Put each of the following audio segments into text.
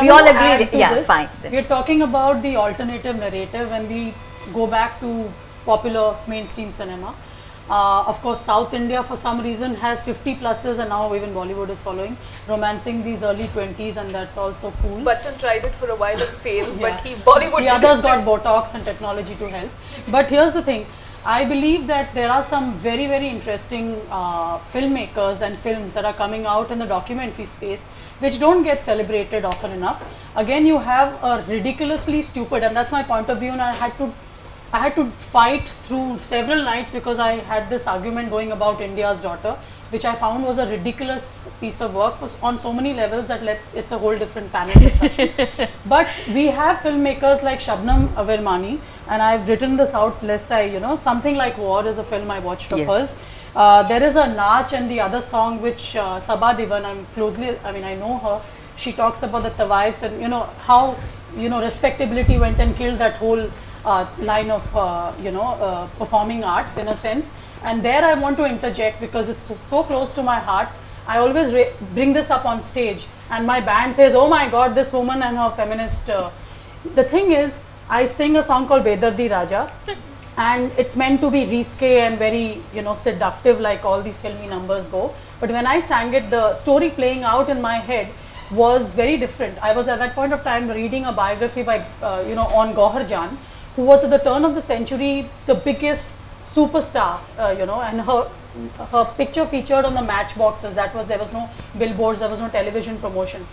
We all agree. Yeah, fine. We are talking about the alternative narrative when we go back to popular mainstream cinema. Of course, South India for some reason has 50 pluses, and now even Bollywood is following, romancing these early 20s, and that's also cool. Bachchan tried it for a while and failed, but Bollywood the others got Botox and technology to help. But here's the thing, I believe that there are some very, very interesting filmmakers and films that are coming out in the documentary space which don't get celebrated often enough. Again, you have a ridiculously stupid, and that's my point of view, and I had to fight through several nights because I had this argument going about India's Daughter, which I found was a ridiculous piece of work on so many levels that it's a whole different panel discussion. But we have filmmakers like Shabnam Avirmani, and I've written this out lest Something Like War is a film I watched of hers. There is a Naach and the other song which Sabha Divan, I know her, she talks about the Tawaifs and how respectability went and killed that whole line of performing arts in a sense. And there I want to interject because it's so close to my heart. I always bring this up on stage and my band says, oh my god, this woman and her feminist. The thing is, I sing a song called Bedardi Raja and it's meant to be risque and very seductive like all these filmy numbers go. But when I sang it, the story playing out in my head was very different. I was at that point of time reading a biography by on Gauhar Jan, who was at the turn of the century the biggest superstar, and her picture featured on the matchboxes. There was no billboards, there was no television promotion.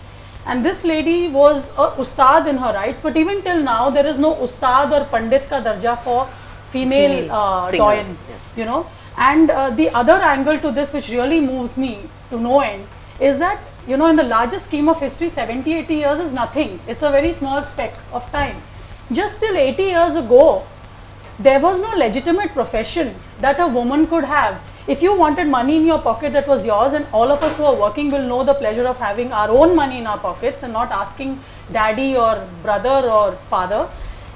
And this lady was a ustad in her rights, but even till now there is no ustad or pandit ka darja for female doyens, And the other angle to this which really moves me to no end is that, in the largest scheme of history, 70-80 years is nothing. It's a very small speck of time. Just till 80 years ago, there was no legitimate profession that a woman could have. If you wanted money in your pocket, that was yours, and all of us who are working will know the pleasure of having our own money in our pockets and not asking daddy or brother or father.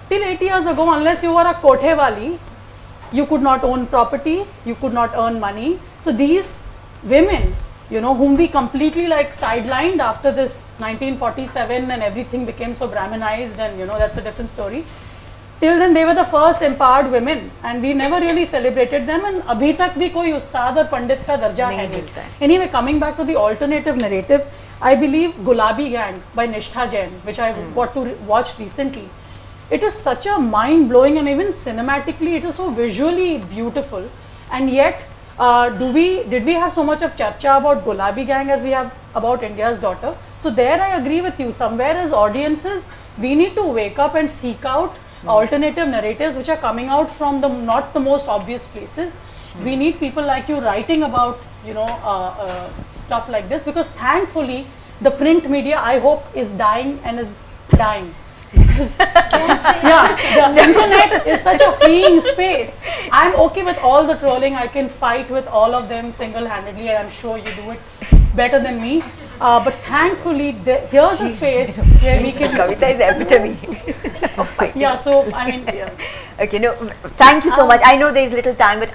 Till 80 years ago, unless you were a kothewali, you could not own property, you could not earn money. So these women, whom we completely sidelined after this 1947 and everything became so Brahminized, and that's a different story. Till then they were the first empowered women and we never really celebrated them, and abhi tak bhi koi ustad or pandit ka darja hai nahi. Anyway, coming back to the alternative narrative, I believe Gulabi Gang by Nishtha Jain, which I got to watch recently, it is such a mind-blowing, and even cinematically it is so visually beautiful, and yet did we have so much of charcha about Gulabi Gang as we have about India's Daughter? So there I agree with you. Somewhere as audiences, we need to wake up and seek out alternative narratives which are coming out from not the most obvious places. We need people like you writing about stuff like this, because thankfully the print media, I hope, is dying and is dying. Because the internet is such a freeing space. I'm okay with all the trolling. I can fight with all of them single-handedly, and I'm sure you do it better than me. But thankfully, here's a space where we can. Kavita is the epitome of fighting. Yeah. So I mean. Yeah. Okay. No. Thank you so much. I know there is little time, but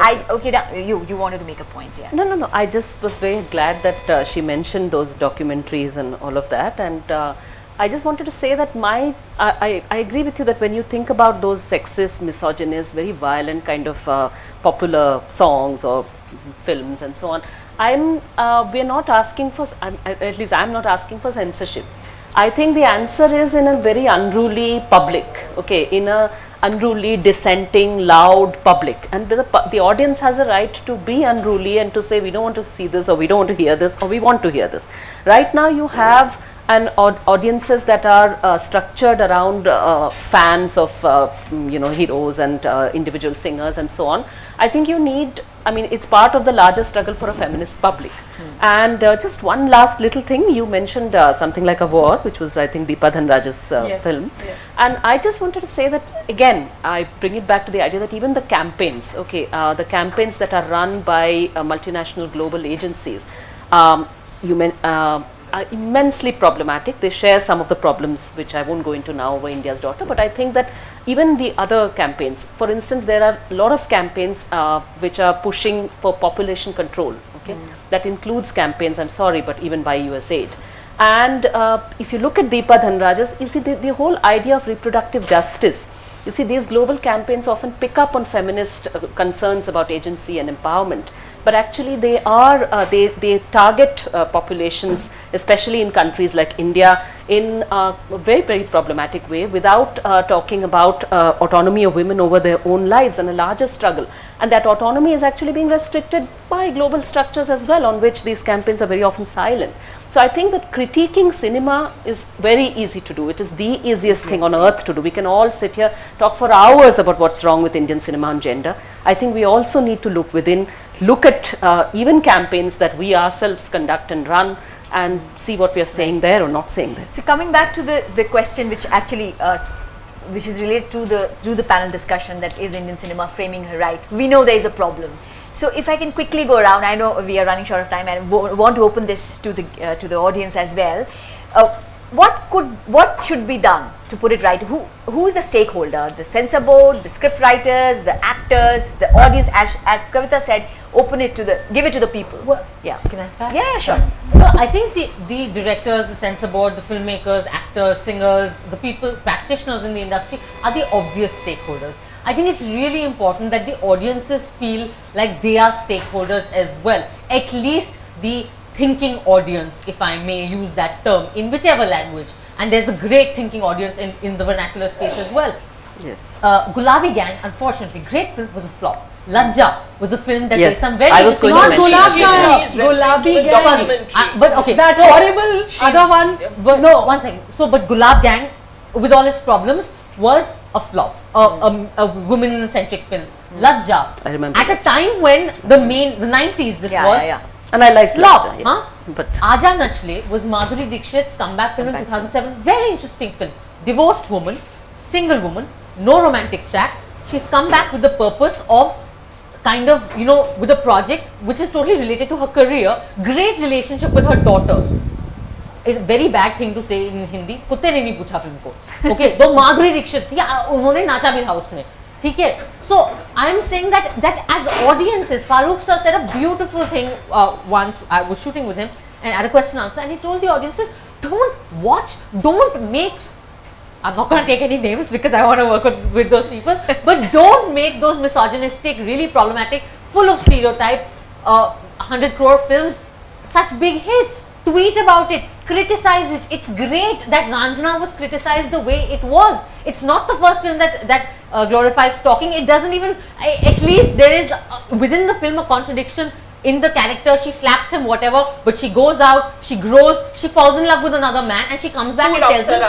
you wanted to make a point, yeah? No. I just was very glad that she mentioned those documentaries and all of that, and I just wanted to say that I agree with you that when you think about those sexist, misogynist, very violent kind of popular songs or films and so on, we're not asking for, at least I'm not asking for censorship. I think the answer is in a very unruly public, in a unruly, dissenting, loud public, and the audience has a right to be unruly and to say we don't want to see this, or we don't want to hear this, or we want to hear this. Right now you have audiences that are structured around fans of heroes and individual singers and so on. I think it's part of the larger struggle for a feminist public. And just one last little thing, you mentioned Something Like a War, which was I think Deepa Dhanraj's film. Yes. And I just wanted to say that again, I bring it back to the idea that even the campaigns, the campaigns that are run by multinational global agencies, are immensely problematic. They share some of the problems which I won't go into now over India's Daughter, but I think that even the other campaigns, for instance, there are a lot of campaigns which are pushing for population control, that includes campaigns, I'm sorry, but even by USAID. And if you look at Deepa Dhanrajas, you see the whole idea of reproductive justice. You see, these global campaigns often pick up on feminist concerns about agency and empowerment, but actually they are they target populations, especially in countries like India, in a very problematic way, without talking about autonomy of women over their own lives and a larger struggle. And that autonomy is actually being restricted by global structures as well, on which these campaigns are very often silent. So I think that critiquing cinema is very easy to do. It is the easiest thing on earth to do. We can all sit here, talk for hours about what's wrong with Indian cinema and gender. I think we also need to look within, look at even campaigns that we ourselves conduct and run, and see what we are saying there or not saying there. So coming back to the question which actually which is related to the panel discussion, that is Indian cinema framing her right. We know there is a problem. So if I can quickly go around, I know we are running short of time and want to open this to the audience as well. What should be done to put it right? Who is the stakeholder? The censor board, the script writers, the actors, the audience. As Kavita said, give it to the people. Well, Yeah. Can I start? Yeah, sure. No, I think the directors, the censor board, the filmmakers, actors, singers, the people, practitioners in the industry are the obvious stakeholders. I think it's really important that the audiences feel like they are stakeholders as well. At least the thinking audience, if I may use that term, in whichever language. And there's a great thinking audience in the vernacular space as well. Yes. Gulabi Gang, unfortunately, great film, was a flop. Lajja was a film that Yes, did some very I was going to Not mention Gulab that. Gang, Gulabi the Gang. documentary. But okay, That so, horrible other one. but no, one second. So, but Gulab Gang, with all its problems, was a flop, a women-centric film. Lajja, I remember at a time when the 90s, this was Yeah. And I like flop. Lajja, yeah. Huh? But Aja Nachle was Madhuri Dixit's comeback film in 2007. Very interesting film. Divorced woman, single woman, no romantic track. She's come back with the purpose of kind of, with a project which is totally related to her career. Great relationship with her daughter. It's a very bad thing to say in Hindi. कुत्ते ने नहीं पूछा film को. Okay, दो माधुरी दीक्षित थी, उन्होंने नाचा भी था उसमें. ठीक है. So I'm saying that as audiences, Farooq sir said a beautiful thing once. I was shooting with him and at a question answer, and he told the audiences, don't make. I'm not going to take any names because I want to work with those people, but don't make those misogynistic, really problematic, full of stereotype, 100 crore films such big hits. Tweet about it, criticize it. It's great that Ranjana was criticized the way it was. It's not the first film that glorifies stalking. It doesn't even, at least there is within the film a contradiction in the character. She slaps him, whatever, but she goes out, she grows, she falls in love with another man, and she comes back and tells him.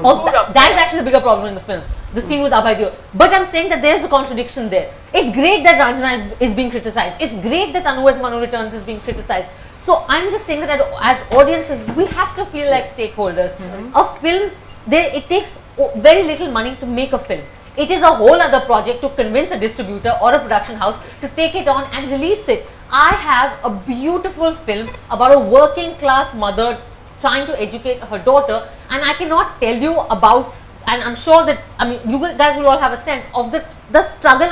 That is actually the bigger problem in the film, the scene with Abhay Deol. But I'm saying that there is a contradiction there. It's great that Ranjana is being criticized. It's great that Anuvedh Manu Returns is being criticized. So I'm just saying that as audiences, we have to feel like stakeholders. A film, it takes very little money to make a film. It is a whole other project to convince a distributor or a production house to take it on and release it. I have a beautiful film about a working class mother trying to educate her daughter, and I cannot tell you about, and I'm sure that, you guys will all have a sense of the struggle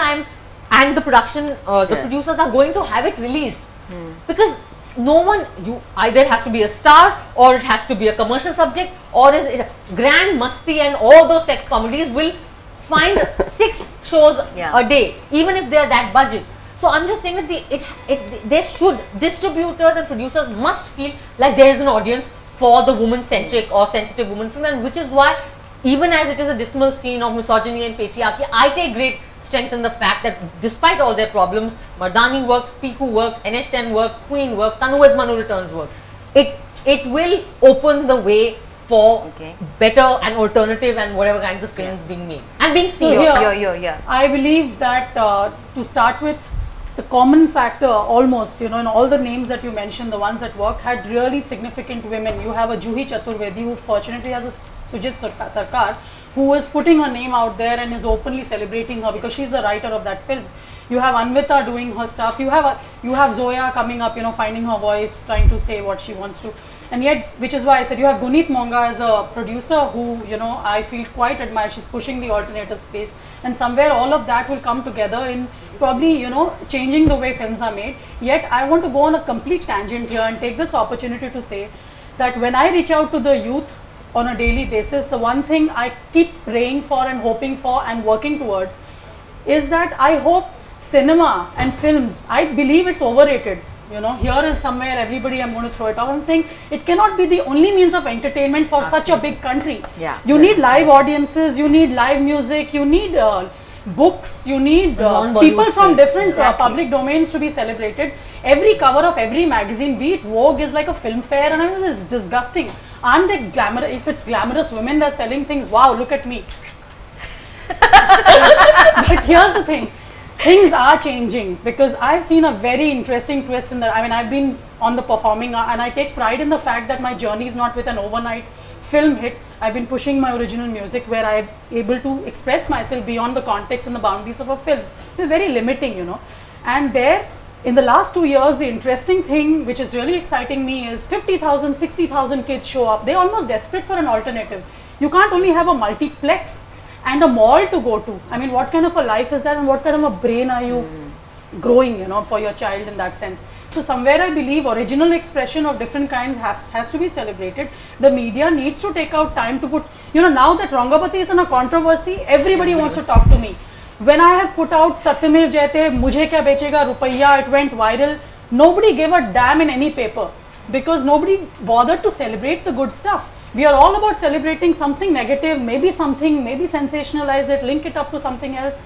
and the production, the producers are going to have it released. Because either it has to be a star, or it has to be a commercial subject, or is it Grand Masti and all those sex comedies will find 6 shows a day, even if they are that budget. So I'm just saying that distributors and producers must feel like there is an audience for the woman-centric or sensitive woman film, and which is why, even as it is a dismal scene of misogyny and patriarchy, I take great strength in the fact that despite all their problems, Mardani work, Piku work, NH10 work, Queen work, Anuvedh Manu Returns work. It will open the way for better and alternative and whatever kinds of films being made and being seen. I believe that to start with, the common factor almost, in all the names that you mentioned, the ones that worked had really significant women. You have a Juhi Chaturvedi, who fortunately has a Sujit Sarkar, who is putting her name out there and is openly celebrating her because she's the writer of that film. You have Anvita doing her stuff. You have Zoya coming up, finding her voice, trying to say what she wants to. And yet, which is why I said you have Guneet Monga as a producer who, I feel quite admire. She's pushing the alternative space, and somewhere all of that will come together in probably, changing the way films are made. Yet, I want to go on a complete tangent here and take this opportunity to say that when I reach out to the youth on a daily basis, the one thing I keep praying for and hoping for and working towards is that I hope cinema and films, I believe it's overrated. You know, here is somewhere everybody, I'm going to throw it off. I'm saying it cannot be the only means of entertainment for such a big country. Yeah. You need live audiences, you need live music, you need books, you need Non-Bollywood people from films. different Exactly. public domains to be celebrated. Every cover of every magazine, be it Vogue, is like a film fair, and I mean, it's disgusting. Aren't they glamorous? If it's glamorous women that's selling things, wow, look at me. But here's the thing, things are changing, because I've seen a very interesting twist in that. I mean, I've been on the performing and I take pride in the fact that my journey is not with an overnight film hit. I've been pushing my original music where I'm able to express myself beyond the context and the boundaries of a film. It's very limiting, you know. And there, in the last 2 years, the interesting thing which is really exciting me is 50,000, 60,000 kids show up. They're almost desperate for an alternative. You can't only have a multiplex and a mall to go to. I mean, what kind of a life is that, and what kind of a brain are you growing, you know, for your child in that sense? So somewhere I believe original expression of different kinds has to be celebrated. The media needs to take out time to put, you know, now that Rangapati is in a controversy, everybody wants to talk to me. When I have put out Satyamev Jayate, Mujhe Kya Bechega, Rupaiya, it went viral. Nobody gave a damn in any paper because nobody bothered to celebrate the good stuff. We are all about celebrating something negative, maybe sensationalize it, link it up to something else.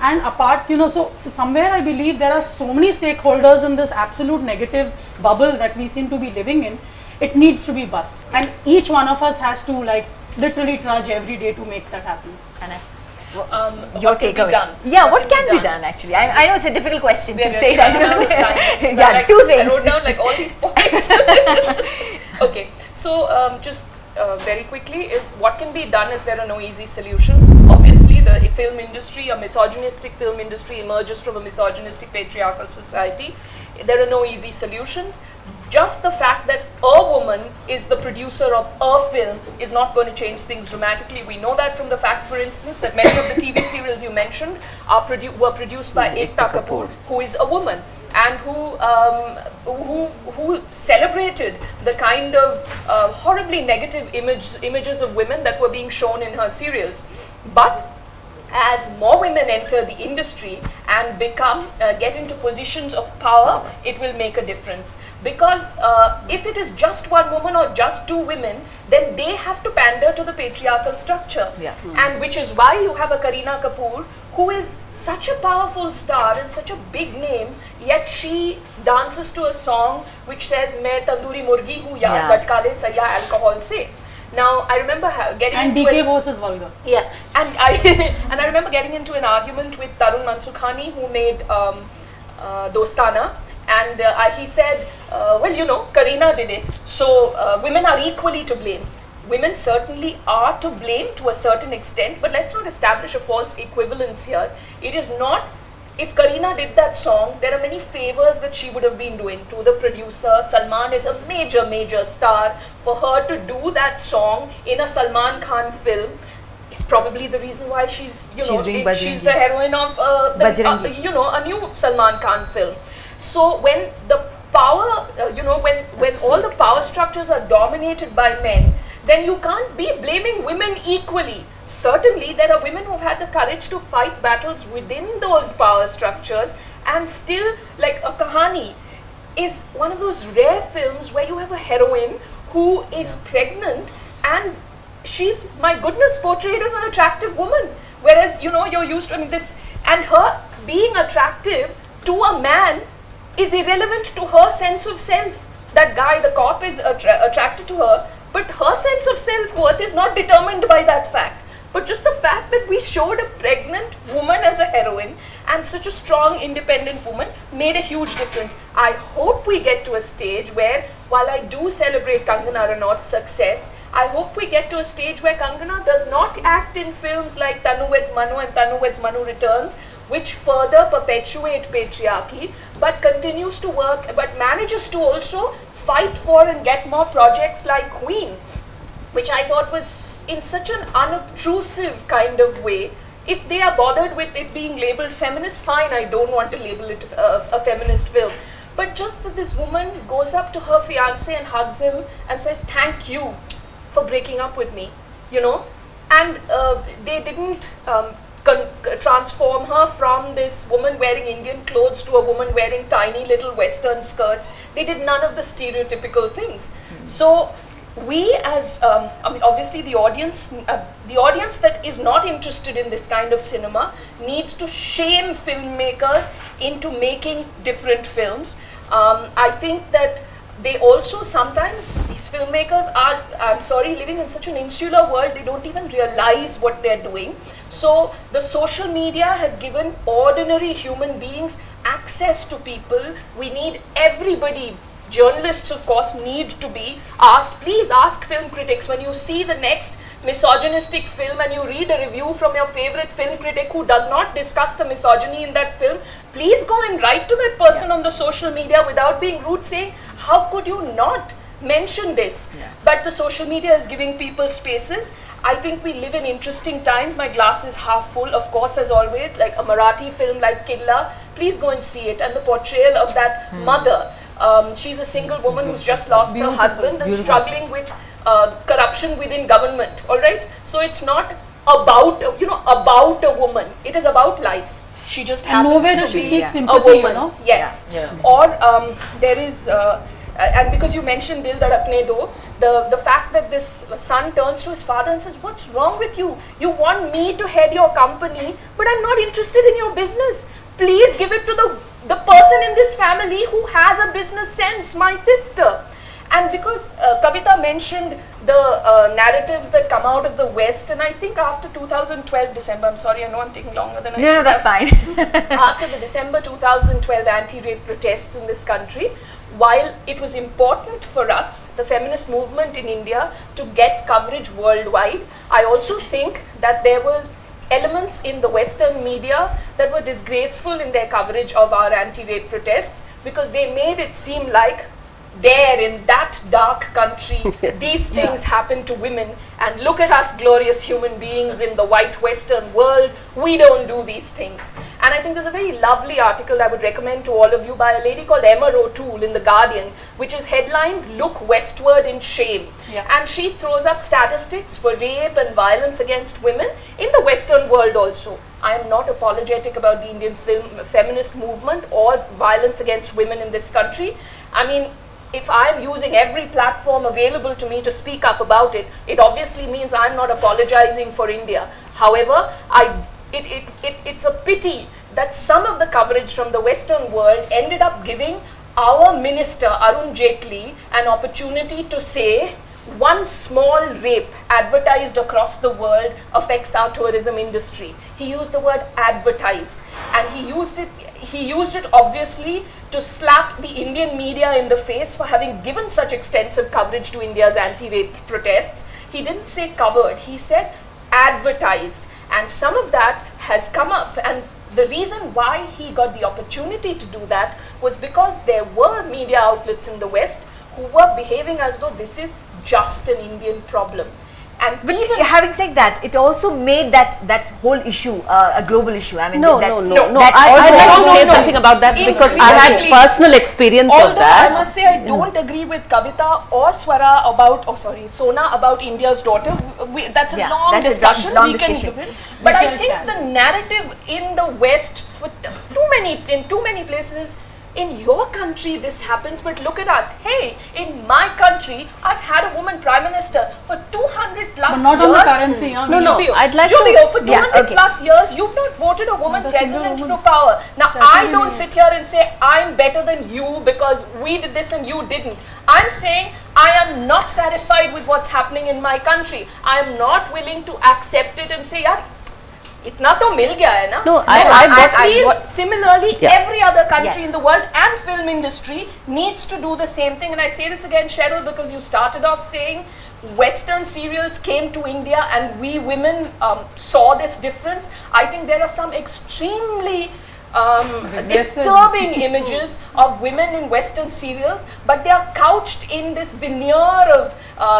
And apart, you know, so somewhere I believe there are so many stakeholders in this absolute negative bubble that we seem to be living in. It needs to be bust. And each one of us has to like literally trudge every day to make that happen. And Your takeaway. Yeah, what can be done actually? I know it's a difficult question to say that. that. Yeah, two things. I wrote down like all these points. Okay, so just very quickly is what can be done is there are no easy solutions. Obviously, the film industry, a misogynistic film industry emerges from a misogynistic patriarchal society. There are no easy solutions. Just the fact that a woman is the producer of a film is not going to change things dramatically. We know that from the fact, for instance, that many of the TV serials you mentioned are were produced by Ekta Kapoor, who is a woman, and who celebrated the kind of horribly negative images of women that were being shown in her serials. But as more women enter the industry and get into positions of power, it will make a difference. Because if it is just one woman or just two women, then they have to pander to the patriarchal structure. Yeah. And which is why you have a Kareena Kapoor, who is such a powerful star and such a big name, yet she dances to a song which says, "Main tandoori murgi hu yaar, but kale saya alcohol se." Now, I remember getting And into DK Bose is vulgar. yeah, and I and I remember getting into an argument with Tarun Mansukhani, who made Dostana, and he said, well, you know, Kareena did it, so women are equally to blame. Women certainly are to blame to a certain extent, but let's not establish a false equivalence here. It is not. If Kareena did that song, there are many favors that she would have been doing to the producer. Salman is a major star. For her to do that song in a Salman Khan film is probably the reason why she's she's the heroine of a new Salman Khan film. So when the power, when all the power structures are dominated by men, then you can't be blaming women equally. Certainly, there are women who've had the courage to fight battles within those power structures, and still, like a Kahani is one of those rare films where you have a heroine who is pregnant, and she's, my goodness, portrayed as an attractive woman. Whereas, you know, you're used to, I mean, this, and her being attractive to a man is irrelevant to her sense of self. That guy, the cop, is attracted to her, but her sense of self-worth is not determined by that fact. But just the fact that we showed a pregnant woman as a heroine and such a strong, independent woman made a huge difference. I hope we get to a stage where, while I do celebrate Kangana Ranaut's success, I hope we get to a stage where Kangana does not act in films like Tanu Weds Manu and Tanu Weds Manu Returns, which further perpetuate patriarchy, but continues to work, but manages to also fight for and get more projects like Queen, which I thought was in such an unobtrusive kind of way. If they are bothered with it being labeled feminist, fine, I don't want to label it a feminist film. but just that this woman goes up to her fiance and hugs him and says, "Thank you for breaking up with me," you know, and they didn't transform her from this woman wearing Indian clothes to a woman wearing tiny little Western skirts. They did none of the stereotypical things. So we as, I mean, obviously the audience that is not interested in this kind of cinema needs to shame filmmakers into making different films. I think that they also sometimes, these filmmakers are, I'm sorry, living in such an insular world, they don't even realize what they're doing. So the social media has given ordinary human beings access to people. We need everybody, journalists of course need to be asked, please ask film critics when you see the next misogynistic film and you read a review from your favorite film critic who does not discuss the misogyny in that film, please go and write to that person on the social media without being rude, saying, how could you not mention this? But the social media is giving people spaces. I think we live in interesting times. My glass is half full, of course, as always, like a Marathi film like Killa. Please go and see it. And the portrayal of that mother. She's a single woman who's just lost her husband and struggling with corruption within government, all right? So it's not about, you know, about a woman. It is about life. She just happens nowhere to does she be seek a sympathy, woman. you know? Yes. Yeah. Or there is, and because you mentioned Dil Dhadakne Do, the fact that this son turns to his father and says, what's wrong with you? You want me to head your company, but I'm not interested in your business. Please give it to the person in this family who has a business sense, my sister. And because Kavita mentioned the narratives that come out of the West, and I think after 2012 December, I'm sorry, I know I'm taking longer than I should No, that's have. fine. After the December 2012 anti-rape protests in this country, while it was important for us, the feminist movement in India, to get coverage worldwide, I also think that there were elements in the Western media that were disgraceful in their coverage of our anti-rape protests, because they made it seem like there in that dark country, these things happen to women, and look at us glorious human beings in the white Western world, we don't do these things. And I think there's a very lovely article I would recommend to all of you by a lady called Emma O'Toole in The Guardian, which is headlined, "Look Westward in Shame." And she throws up statistics for rape and violence against women in the Western world also. I am not apologetic about the Indian feminist movement or violence against women in this country. I mean, if I'm using every platform available to me to speak up about it, it obviously means I'm not apologizing for India. However, it's a pity that some of the coverage from the Western world ended up giving our minister, Arun Jaitley, an opportunity to say, one small rape advertised across the world affects our tourism industry. He used the word advertised, and he used it obviously to slap the Indian media in the face for having given such extensive coverage to India's anti-rape protests. He didn't say covered, he said advertised, and some of that has come up, and the reason why he got the opportunity to do that was because there were media outlets in the West who were behaving as though this is just an Indian problem. And But even having said that, it also made that whole issue a global issue. I mean, No, that, no, no, no, no. that I'd also- like to No, say no, no. something about that because I had Increasingly- personal experience of although I that. must say I don't agree with Kavita or Swara about, Sona about India's daughter. That's a Yeah, long that's a discussion. long we can discussion. give it. But I Michelle think Chan. the narrative in the West, in too many places, in your country this happens, but look at us. Hey, in my country, I've had a woman prime minister for 200 plus But not years. on the currency, huh? No, no. Jubio, I'd like to- Jubio, for 200 Yeah, okay. plus years, you've not voted a woman Not a single president woman. to power. Now, That's I really don't weird. sit here and say I'm better than you because we did this and you didn't. I'm saying I am not satisfied with what's happening in my country. I am not willing to accept it and say, yaar, itna to mil gaya hai na. No, So I at got- least similarly, Yeah. every other country Yes. in the world and film industry needs to do the same thing. And I say this again, Cheryl, because you started off saying Western serials came to India and we women saw this difference. I think there are some extremely disturbing images of women in Western serials, but they are couched in this veneer of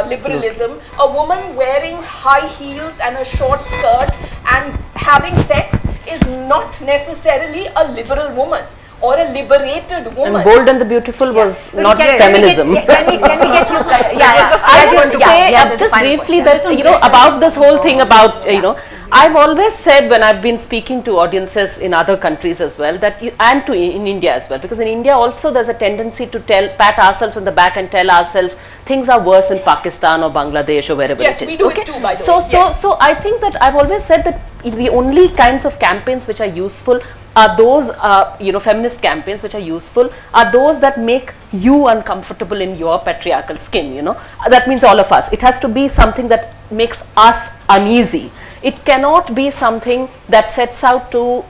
liberalism. A woman wearing high heels and a short skirt and having sex is not necessarily a liberal woman. or a liberated woman. And Bold and the Beautiful was Okay, not feminism. Can we get you? I would say just briefly that about this whole thing about I've always said when I've been speaking to audiences in other countries as well that and in India as well, because in India also there's a tendency to pat ourselves on the back and tell ourselves things are worse in Pakistan or Bangladesh or wherever Yes, it is. we do it too, by the way. Yes. So I think that I've always said that the only kinds of campaigns which are useful are those feminist campaigns which are useful are those that make you uncomfortable in your patriarchal skin. That means all of us. It has to be something that makes us uneasy. It cannot be something that sets out to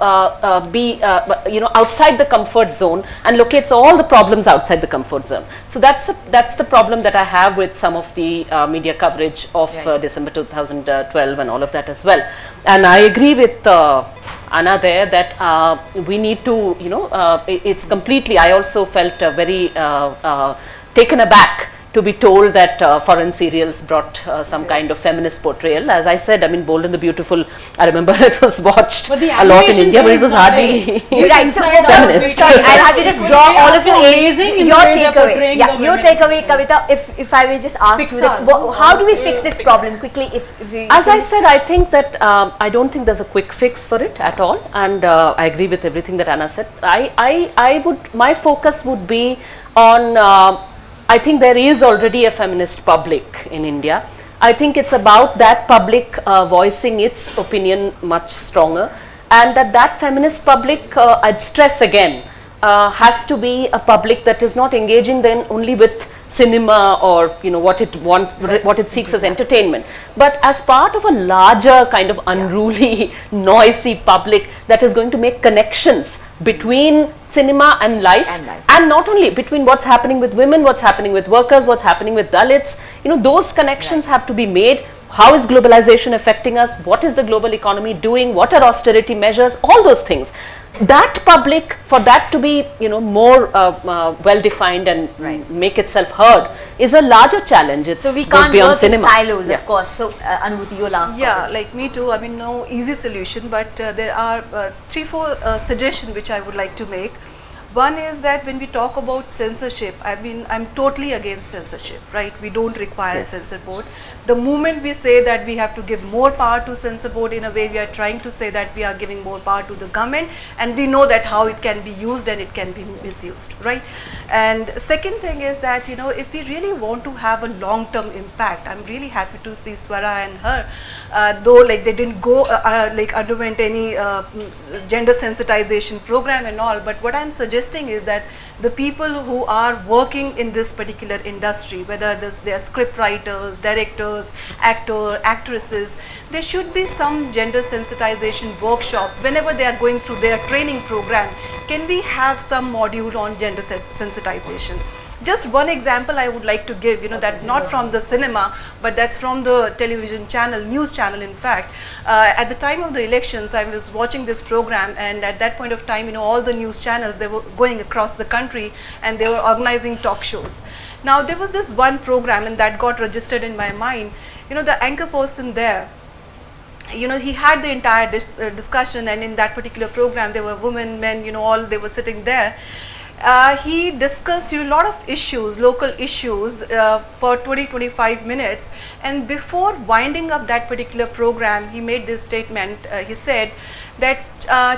be outside the comfort zone and locates all the problems outside the comfort zone. So that's the problem that I have with some of the media coverage of December 2012 and all of that as well. And I agree with Anna there that we need to, it's completely, I also felt very taken aback to be told that foreign serials brought some kind of feminist portrayal. As I said, I mean, Bold and the Beautiful, I remember it was watched a lot in India, but it was hardly Right, so feminist. sorry, I'll have to just draw all of you amazing in your the way they're takeaway. portraying Yeah, the your women. takeaway, Kavita. If I will just ask you, that, how do we fix this problem quickly? If we, As I said, I think that I don't think there's a quick fix for it at all, and I agree with everything that Anna said. My focus would be on. I think there is already a feminist public in India. I think it's about that public voicing its opinion much stronger, and that feminist public, I'd stress again, has to be a public that is not engaging then only with cinema or what it wants, what it seeks as entertainment, but as part of a larger kind of unruly, noisy public that is going to make connections between cinema and life, and not only between what's happening with women, what's happening with workers, what's happening with Dalits. Those connections have to be made. How is globalization affecting us? What is the global economy doing? What are austerity measures? All those things. That public, for that to be more well defined and make itself heard, is a larger challenge. so we goes can't beyond work cinema. in silos, of course. So Anubhuti, your last Yeah, comments. like me too. I mean, no easy solution, but there are 3-4 suggestions which I would like to make. One is that when we talk about censorship, I mean, I'm totally against censorship, right? We don't require censor board. The moment we say that we have to give more power to censor board, in a way we are trying to say that we are giving more power to the government, and we know that how it can be used and it can be misused, right? And second thing is that, if we really want to have a long-term impact, I'm really happy to see Swara and her, though like they didn't go underwent any gender sensitization program and all, but what I'm suggesting is that the people who are working in this particular industry, whether they are script writers, directors, actresses, there should be some gender sensitization workshops whenever they are going through their training program. Can we have some module on gender sensitization? Just one example I would like to give, that's not from the cinema, but that's from the television channel, news channel in fact. At the time of the elections, I was watching this program, and at that point of time, all the news channels, they were going across the country and they were organizing talk shows. Now there was this one program, and that got registered in my mind, the anchor person there, he had the entire discussion, and in that particular program there were women, men, all they were sitting there. He discussed a lot of issues, local issues for 20-25 minutes, and before winding up that particular program, he made this statement. He said that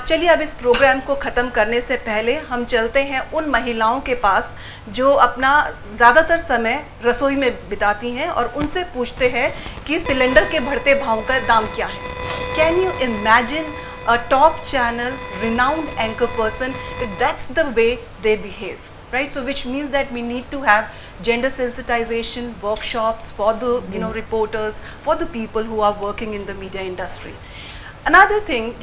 चलिए अब इस programme को ख़त्म करने से पहले हम चलते हैं उन महिलाओं के पास जो अपना ज़्यादातर समय रसोई में बिताती हैं और उनसे पूछते हैं कि सिलेंडर के बढ़ते भाव का दाम क्या है. Can you imagine a top channel renowned anchor person, if that's the way they behave, right? So which means that we need to have gender sensitization workshops for the reporters, for the people who are working in the media industry. Another thing,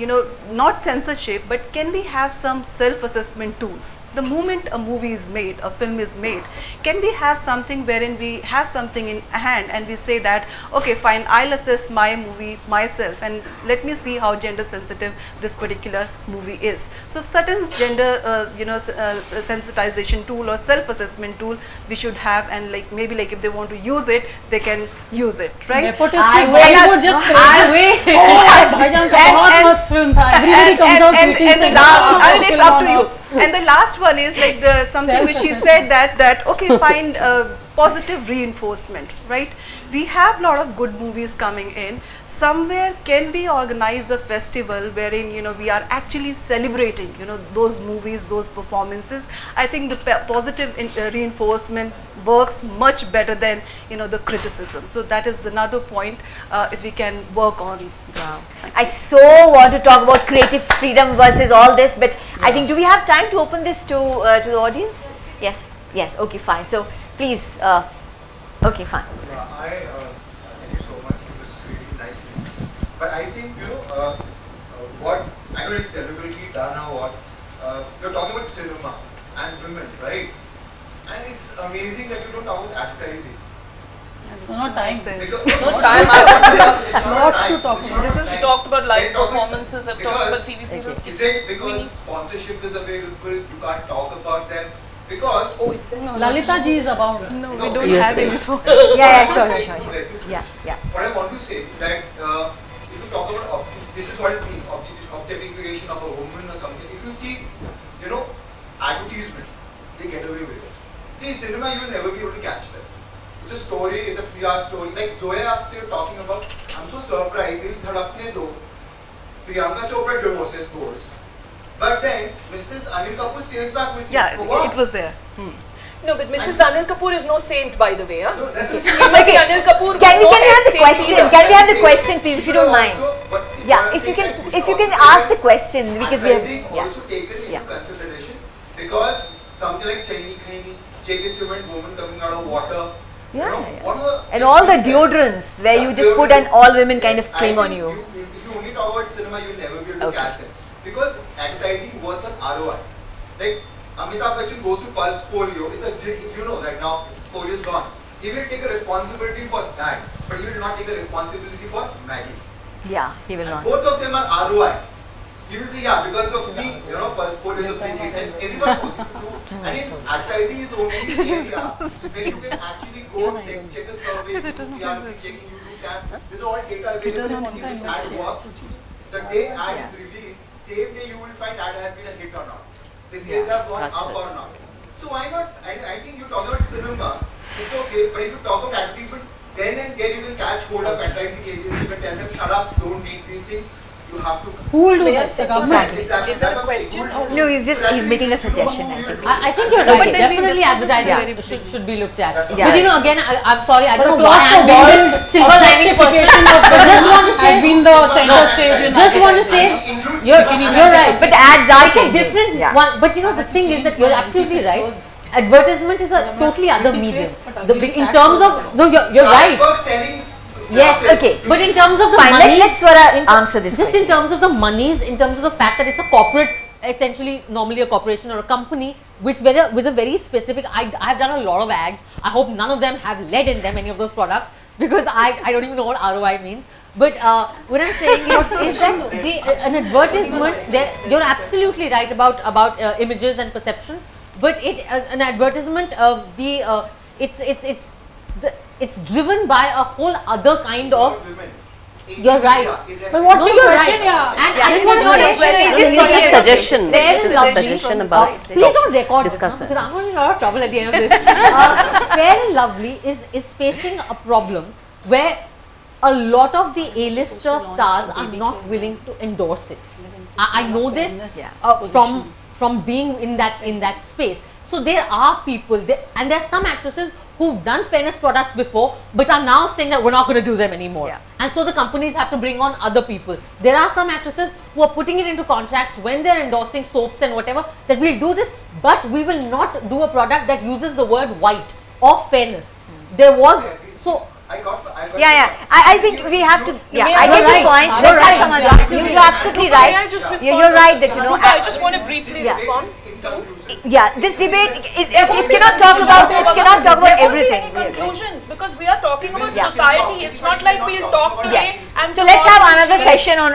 not censorship, but can we have some self-assessment tools? The moment a movie is made, a film is made, can we have something wherein we have something in hand and we say that, okay, fine, I'll assess my movie myself and let me see how gender sensitive this particular movie is. So certain gender, sensitization tool or self-assessment tool we should have, and maybe if they want to use it, they can use it, right? Nepotistic Bollywood just भाईजान का बहुत मस्त film था. Everybody comes out tweeting saying, and it's up to you. And the last one is like the something which she said that okay, find positive reinforcement, right? We have a lot of good movies coming in. Somewhere can we organize a festival wherein we are actually celebrating those movies, those performances. I think the positive reinforcement works much better than the criticism. So that is another point if we can work on this. I so want to talk about creative freedom versus all this, but I think, do we have time to open this to the audience? Yes, yes, okay, fine. So please, okay, fine. Thank you so much. It was really nice. But I think, what, I know it's deliberately done now, what, you're talking about cinema and women, right? And it's amazing that you don't talk about advertising. Not time. Because No time. it's not Lots time. to talk It's about. not This is time. talked about live Let's talk performances, I've talked about TV serials. Is it because sponsorship is available, you can't talk about them? Because Oh, is this? Lalita ji is about. No, No, we don't yes, have any yes. so. Yeah, sure. Yeah, yeah. What I want to say that if you talk about this is what it means, objectification of a woman or something. If you see, advertisement, they get away with it. See, cinema, you will never be able to catch them. It's a story, it's a PR story. Like Zoya, you're talking about. I'm so surprised. Dil dhadakne do. Priyanka Chopra divorces goes, but then Mrs. Anil Kapoor stays back with you. Yeah, For what? it was there. No, but Mrs. Anil Kapoor is no saint, by the way. Huh? No, that's what Srimati Anil Kapoor was Can we not have a the saint question? either. Can we have the question, please, if you don't mind? Also, but see, Yeah, what I'm if you saying can, that if you can should ask the question, because we have. advertising Yeah. also taken into Yeah. consideration, because something like Chinese Khaini, JK Cement woman coming out of water, Yeah, what are And all the deodorants where you just put an all women kind of Yes, claim I on think you. If you only talk about cinema, you'll never be able to Okay. catch them, because advertising works on ROI. Like Amitabh Bachchan goes to Pulse Polio, it's a that now polio is gone. He will take a responsibility for that, but he will not take a responsibility for Maggie. Yeah, he will not. Both of them are ROI. You will say, yeah, because of me, Pulse Polio is a big hit, and everyone knows it too. And in advertising is the only area where you can actually go check a survey, do TRP checking, you do TAM. This is all data available. You see this ad works. The day ad is released, same day you will find ad has been a hit or not. The sales have gone That's up right. or not. So why not? I think you talk about cinema, it's okay, but if you talk about advertisement, then and there you can catch hold of advertising agencies, you can tell them, shut up, don't make these things. You have to. Who will do May I that? say The government. Exactly. Is there a That's what I'm saying. question? No, he's making a suggestion, I think. I think you're No, but right. then we Definitely discussed this advertising very should be looked at. That's Yeah. But again, I'm sorry, I don't know Across why the I'm being board, this silver lining objectification person. of But just women want to has say, been the center stage in just want to say, Includes you're cinema. right. But ads are It's a changing. different Yeah. one. But the thing is that you're absolutely right. Advertisement is a totally other medium. In terms of you're right. Carlsberg selling Yes, glasses. okay. But in terms of the Fine, money, let's Swara answer this just question. in terms of the monies, in terms of the fact that it's a corporate, essentially normally a corporation or a company, with a very specific. I've done a lot of ads. I hope none of them have lead in them, any of those products, because I don't even know what ROI means. But what I'm saying is that an advertisement. You're absolutely right about images and perception. But an advertisement, it's driven by a whole other kind of. Women. You're right. But what's No, your you're question? right. Yeah. And I just No, want no, to no, say, it's It's just a suggestion. Fair It's and just a lovely. suggestion about. Please don't record Discuss this it. now, because I'm going to be in a lot of trouble at the end of this. Fair and Lovely is facing a problem where a lot of the A-lister stars are not willing to endorse it. I know this from being in that space. So there are people, and there are some actresses who've done fairness products before, but are now saying that we're not going to do them anymore. Yeah. And so the companies have to bring on other people. There are some actresses who are putting it into contracts when they're endorsing soaps and whatever, that we'll do this, but we will not do a product that uses the word white or fairness. There was, so I got Yeah. I think we have to. Yeah, May I I get just- your point. You're Let's have right. some other. You're absolutely May I right. just You're respond? right that I just want to briefly Yeah. respond. Inconclusive. Yeah, this debate, it won't be cannot any talk conclusions. about, it cannot talk about There everything. won't be any conclusions because we are talking about Yeah. society. It's not like we'll talk today Yes. and So let's have tomorrow another we'll change. session on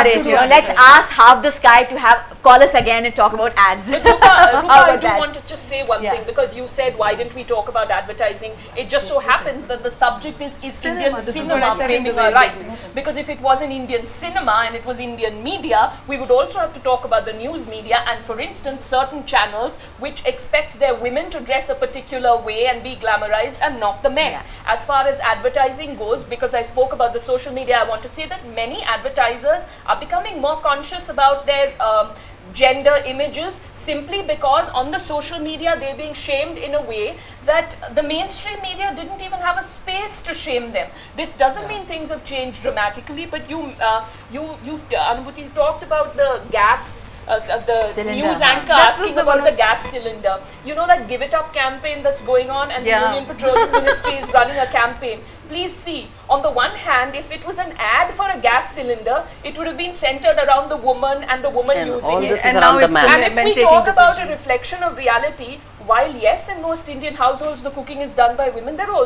this. You know, let's ask Half the Sky to call us again and talk about ads. But Rupa, How I about do that? want to just say one Yeah. thing because you said why didn't we talk about advertising? It just so happens that the subject is Indian This is what cinema I said in framing the her way right. Because if it was an Indian cinema and it was Indian media, we would also have to talk about the news media and, for instance, certain channels which expect their women to dress a particular way and be glamorized and not the men. Yeah. As far as advertising goes, because I spoke about the social media, I want to say that many advertisers are becoming more conscious about their gender images simply because on the social media they're being shamed in a way that the mainstream media didn't even have a space to shame them. This doesn't mean things have changed dramatically, but Anubhuti talked about the gas. The Cylinder, news huh? anchor That was asking the about one the gas cylinder. You know that Give It Up campaign that's going on, and Yeah. the Union Petroleum Ministry is running a campaign. Please see, on the one hand, if it was an ad for a gas cylinder, it would have been centered around the woman and the woman And using all it. this is And around now the it's man. And if men we taking talk about a decisions. reflection of reality, while yes, in most Indian households the cooking is done by women, there are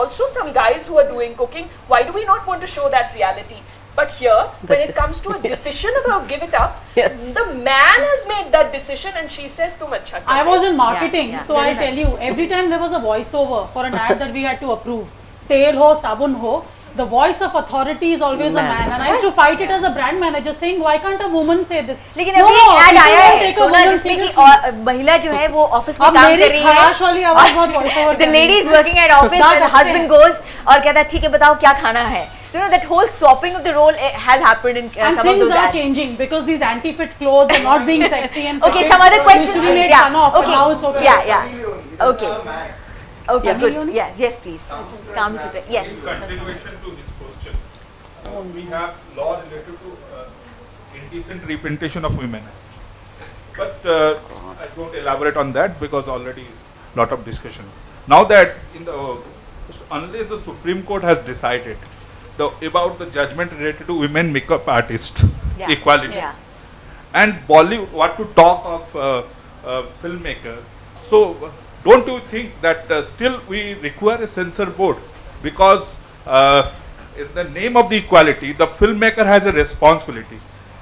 also some guys who are doing cooking. Why do we not want to show that reality? But here, when it comes to a decision about Give It Up, Yes. the man has made that decision, and she says, "Tum acha kar I rahe." was in marketing, yeah. so I'll tell you, every time there was a voiceover for an ad that we had to approve, Tel ho, sabun ho, the voice of authority is always a Man. man. And I used to fight it as a brand manager, saying, why can't a woman say this? लेकिन अभी एक ad people आया don't है take a सोना woman जिसमें कि seriously. महिला जो है वो ऑफिस में अब काम मेरी कर रही खराश वाली आवाज बहुत है voiceover the कर रही lady है। is working at office दाग and the अच्छे husband हैं। goes और कहता है ठीक है बताओ क्या खाना है. You know that whole swapping of the role has happened in And some of things those are ads. changing because these anti-fit clothes are not being sexy and Okay, fitted. some other questions Used to be please. made fun of, Yeah. but now it's Okay. okay. Yeah, yeah. Sunny Leone, he Okay. was a man. Okay, Sunny good. Leone? Yes, please. Calm Sutta. Yes. Continuation to this question. We have law related to indecent representation of women. But I won't elaborate on that because already lot of discussion. Now that unless the Supreme Court has decided about the judgment related to women makeup artists Yeah. equality Yeah. and Bollywood, what to talk of filmmakers. So don't you think that still we require a censor board because in the name of the equality, the filmmaker has a responsibility.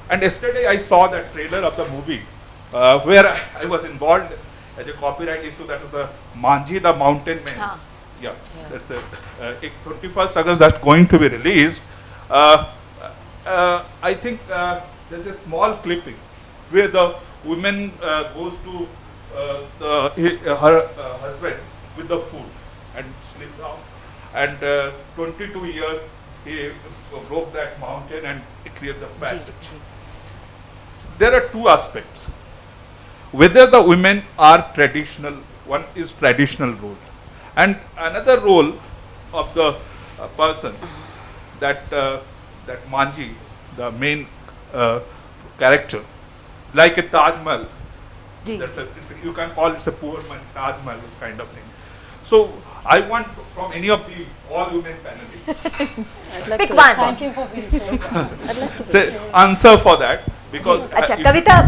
And yesterday I saw that trailer of the movie where I was involved as a copyright issue, that was the Manji the Mountain Man. Huh. Yeah, that's a 21st August that's going to be released. I think there's a small clipping where the woman goes to her husband with the food and slipped down. And 22 years he broke that mountain and created the passage. There are two aspects. Whether the women are traditional, one is traditional role, and another role of the person that that Manji, the main character, like a Taj Mahal. Ji. You can call it a poor man Taj Mahal kind of thing. So I want from any of the all women panelists Pick one. Thank you for being so say answer for that because अच्छा if-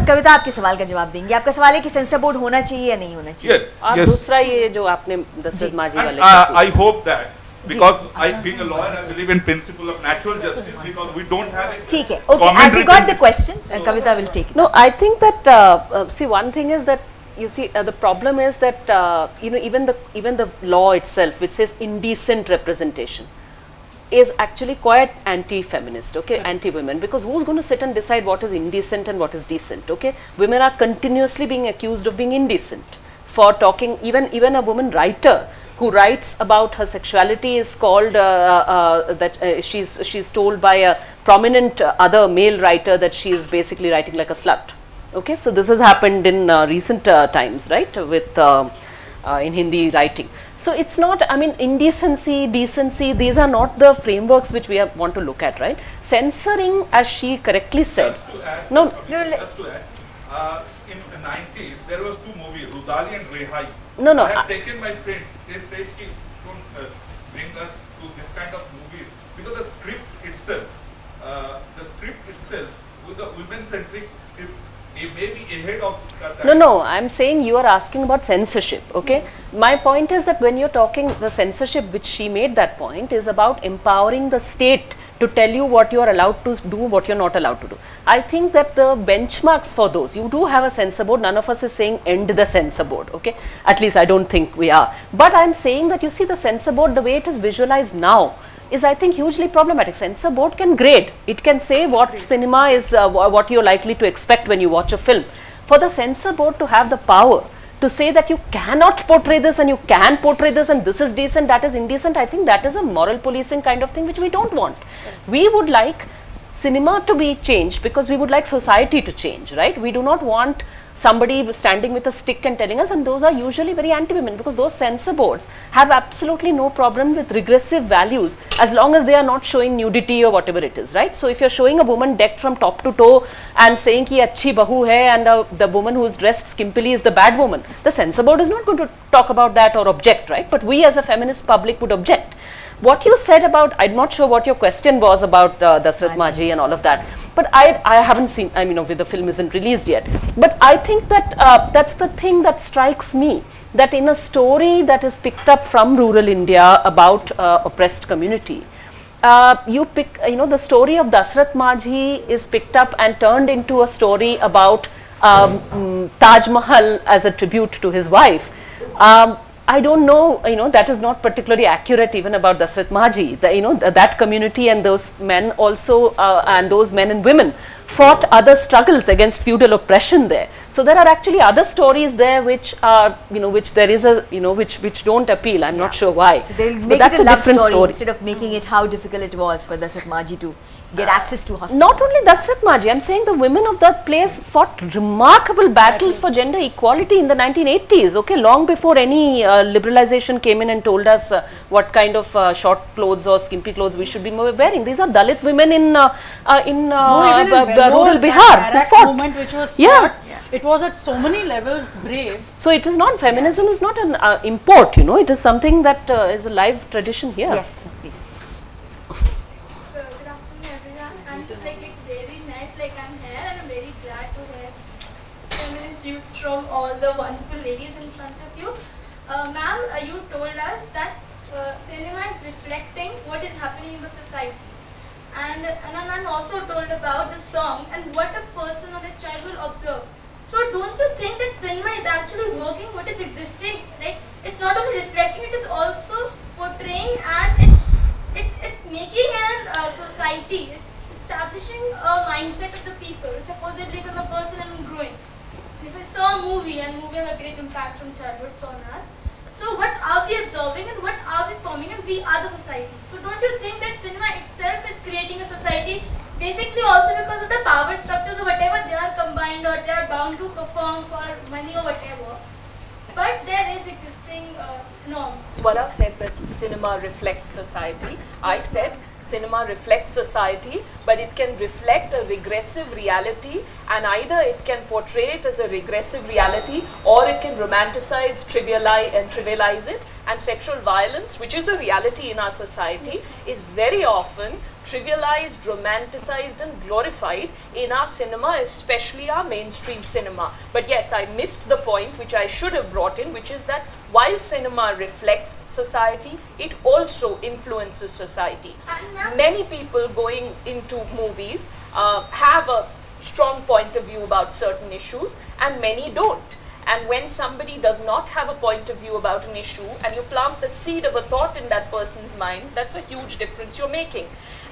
कविता आपके सवाल का जवाब देंगे. आपका सवाल है कि सेंसर बोर्ड होना चाहिए या नहीं होना चाहिए. yeah, और yes. दूसरा ये जो आपने दशरथ मांझी And वाले का I hope that because I being a lawyer, I believe in principle of natural justice because we don't have a ठीक है. Okay, comment we got written- the question. Kavita will take it. No, I think that see, one thing is that you see the problem is that even the law itself, which says indecent representation, is actually quite anti-feminist, okay, anti-women, because who's going to sit and decide what is indecent and what is decent, okay? Women are continuously being accused of being indecent for talking. Even a woman writer who writes about her sexuality is called she's told by a prominent other male writer that she is basically writing like a slut. Okay, so this has happened in recent times, right, with in Hindi writing. So it's not, I mean, indecency, decency, these are not the frameworks which we want to look at, right? Censoring, as she correctly said. Just to add, No, just to add, in the 90s there was two movies, Rudali and Rehai. No, I have I- taken my friends. They said, "Ki, don't bring us to this kind of movies because the script itself, with the women-centric script, he may be ahead of that. No, I'm saying you are asking about censorship, okay? My point is that when you're talking, the censorship which she made that point is about empowering the state to tell you what you are allowed to do, what you're not allowed to do. I think that the benchmarks for those, you do have a censor board, none of us is saying end the censor board, okay? At least I don't think we are. But I'm saying that you see the censor board, the way it is visualized now, is I think hugely problematic. Censor board can grade, it can say what cinema is, what you're likely to expect when you watch a film. For the censor board to have the power to say that you cannot portray this and you can portray this and this is decent, that is indecent, I think that is a moral policing kind of thing which we don't want. We would like cinema to be changed because we would like society to change, right? We do not want somebody standing with a stick and telling us, and those are usually very anti-women because those censor boards have absolutely no problem with regressive values as long as they are not showing nudity or whatever it is, right? So if you're showing a woman decked from top to toe and saying ki achhi bahu hai and the woman who is dressed skimpily is the bad woman, the censor board is not going to talk about that or object, right? But we as a feminist public would object. What you said about, I'm not sure what your question was about Dasarath Majhi and all of that, but I haven't seen, I mean, the film isn't released yet, but I think that that's the thing that strikes me, that in a story that is picked up from rural India about oppressed community, you pick, the story of Dasarath Majhi is picked up and turned into a story about Taj Mahal as a tribute to his wife. I don't know, that is not particularly accurate even about Dasarath Majhi. That community and those men also, and those men and women fought other struggles against feudal oppression there. So there are actually other stories there which are, which there is a, which don't appeal. I'm not sure why. So they'll But make that's it a love different story instead of making it how difficult it was for Dasarath Majhi to get access to hospital. Not only Dasarath Majhi, I'm saying the women of that place fought remarkable battles for gender equality in the 1980s, okay, long before any liberalization came in and told us what kind of short clothes or skimpy clothes we should be wearing. These are Dalit women in rural Bihar who fought. Movement which was Yeah. fought, it was at so many levels brave. So it is not, feminism is not an import, it is something that is a live tradition here. Yes, please. Good afternoon, everyone. And it's like very nice, I'm here and I'm very glad to hear feminist views from all the wonderful ladies in front of you. Ma'am, you told us that cinema is reflecting what is happening in the society. And I'm also told about the song and what a person or the child will observe. So don't you think that cinema is actually working what is existing? Like, it's not only reflecting, it is also portraying, and it's making an society, it's establishing a mindset of the people. Supposedly if I'm a person and I'm growing, if I saw a movie and movie has a great impact from childhood on us, so what are we absorbing and what are we forming, and we are the society. So don't you think that cinema itself is creating a society, basically also because of the power structures or whatever they are combined or they are bound to perform for money or whatever, but there is existing norms. Swara said that cinema reflects society. I said cinema reflects society, but it can reflect a regressive reality, and either it can portray it as a regressive reality or it can romanticize, trivialize it. And sexual violence, which is a reality in our society, is very often trivialized, romanticized and glorified in our cinema, especially our mainstream cinema. But yes, I missed the point which I should have brought in, which is that while cinema reflects society, it also influences society. Many people going into movies have a strong point of view about certain issues and many don't. And when somebody does not have a point of view about an issue and you plant the seed of a thought in that person's mind, that's a huge difference you're making.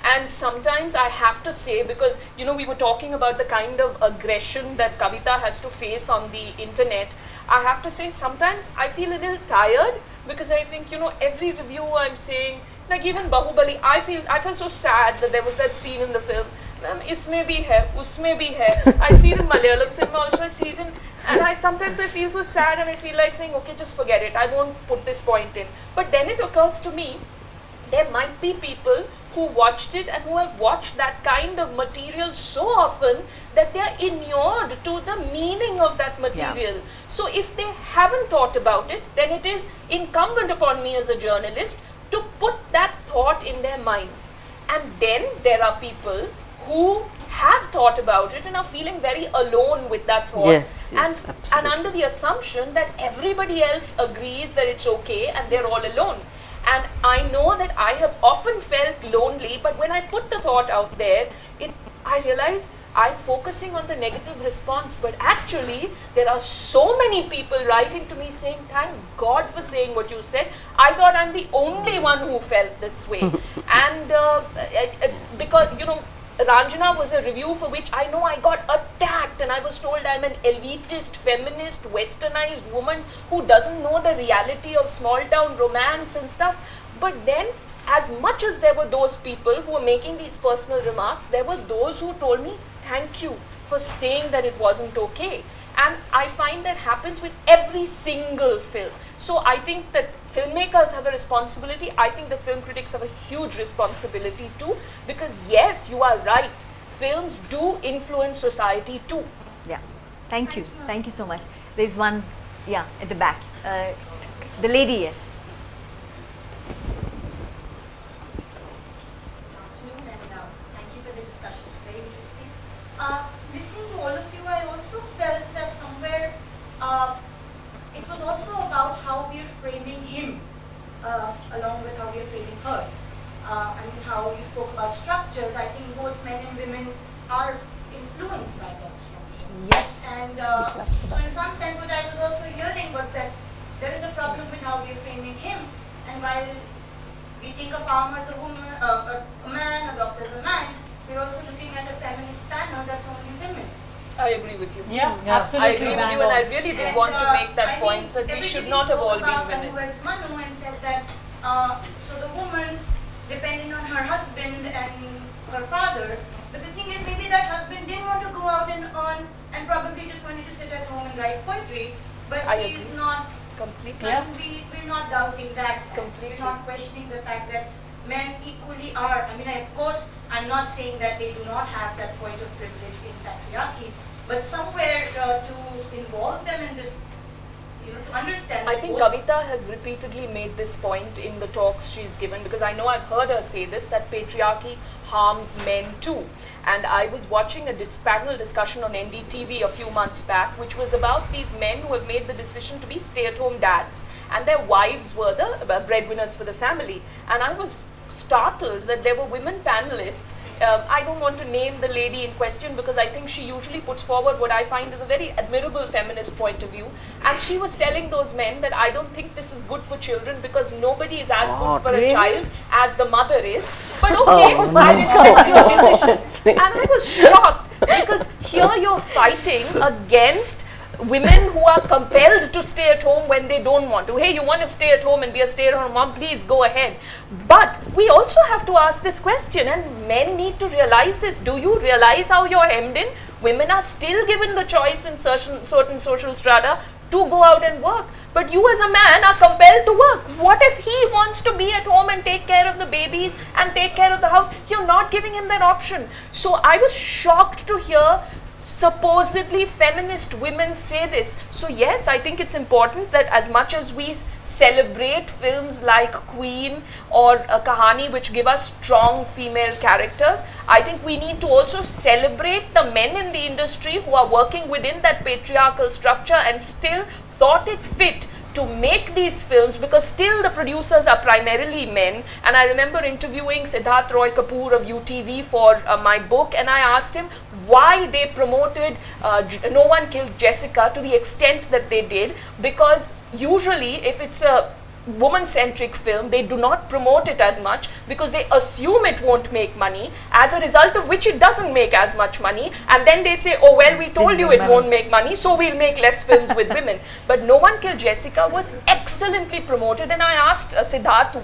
And sometimes I have to say, because we were talking about the kind of aggression that Kavita has to face on the internet, I have to say sometimes I feel a little tired, because I think every review I'm saying, like even Bahubali, I felt so sad that there was that scene in the film, isme bhi hai, usme bhi hai. I see it in Malayalam cinema also, I see it in, and sometimes I feel so sad and I feel like saying, okay, just forget it, I won't put this point in. But then it occurs to me, there might be people who watched it and who have watched that kind of material so often that they are inured to the meaning of that material. So if they haven't thought about it, then it is incumbent upon me as a journalist to put that thought in their minds. And then there are people who have thought about it and are feeling very alone with that thought. Yes, and, yes, and absolutely. under the assumption that everybody else agrees that it's okay and they're all alone. And I know that I have often felt lonely, but when I put the thought out there, I realized I'm focusing on the negative response, but actually there are so many people writing to me saying, thank God for saying what you said. I thought I'm the only one who felt this way. And because, you know, Ranjana was a review for which I know I got attacked, and I was told I'm an elitist, feminist, westernized woman who doesn't know the reality of small town romance and stuff. But then, as much as there were those people who were making these personal remarks, there were those who told me, thank you for saying that it wasn't okay. And I find that happens with every single film. So I think that filmmakers have a responsibility. I think that film critics have a huge responsibility too, because yes, you are right. Films do influence society too. Yeah. Thank you. Thank you so much. There's one, yeah, at the back. The lady, yes. Afternoon, and thank you for the discussion. It's very interesting. Listening to all of you, I also felt that somewhere it was also about how we are framing him along with how we are framing her. I mean, how you spoke about structures. I think both men and women are influenced by that structure. Yes. And so in some sense what I was also hearing was that there is a problem with how we are framing him, and while we think of farmer as a woman, a man, a doctor as a man, we're also looking at a feminist panel that's only women. I agree with you. Yeah, Yeah. absolutely. I agree with bang you, and I on. really did And, want to make that I point mean, that we everybody should not have spoke all been about women. Manu as Manu and said that so the woman, depending on her husband and her father, but the thing is maybe that husband didn't want to go out and earn and probably just wanted to sit at home and write poetry, but I he's agree. not. Completely. Yeah. We're not doubting that. Completely. We're not questioning the fact that men equally are. I mean, of course, I'm not saying that they do not have that point of privilege in patriarchy, but somewhere to involve them in this, you know, to understand. I that think both- Kavita has repeatedly made this point in the talks she's given, because I know I've heard her say this, that patriarchy harms men too. And I was watching a panel discussion on NDTV a few months back, which was about these men who have made the decision to be stay-at-home dads, and their wives were the breadwinners for the family. And I was startled that there were women panelists. I don't want to name the lady in question because I think she usually puts forward what I find is a very admirable feminist point of view. And she was telling those men that I don't think this is good for children because nobody is as good for really? a child as the mother is. But okay, I respect your decision. And I was shocked because here you're fighting against women who are compelled to stay at home when they don't want to. Hey, you want to stay at home and be a stay-at-home mom, please go ahead. But we also have to ask this question, and men need to realize this. Do you realize how you're hemmed in? Women are still given the choice in certain social strata to go out and work. But you as a man are compelled to work. What if he wants to be at home and take care of the babies and take care of the house? You're not giving him that option. So I was shocked to hear supposedly feminist women say this. So yes, I think it's important that as much as we celebrate films like Queen or Kahani, which give us strong female characters, I think we need to also celebrate the men in the industry who are working within that patriarchal structure and still thought it fit to make these films, because still the producers are primarily men. And I remember interviewing Siddharth Roy Kapoor of UTV for my book, and I asked him why they promoted No One Killed Jessica to the extent that they did, because usually if it's a woman-centric film, they do not promote it as much because they assume it won't make money, as a result of which it doesn't make as much money, and then they say, oh well, we told you it won't make money, so we'll make less films with women. But No One Killed Jessica was excellently promoted, and I asked Siddharth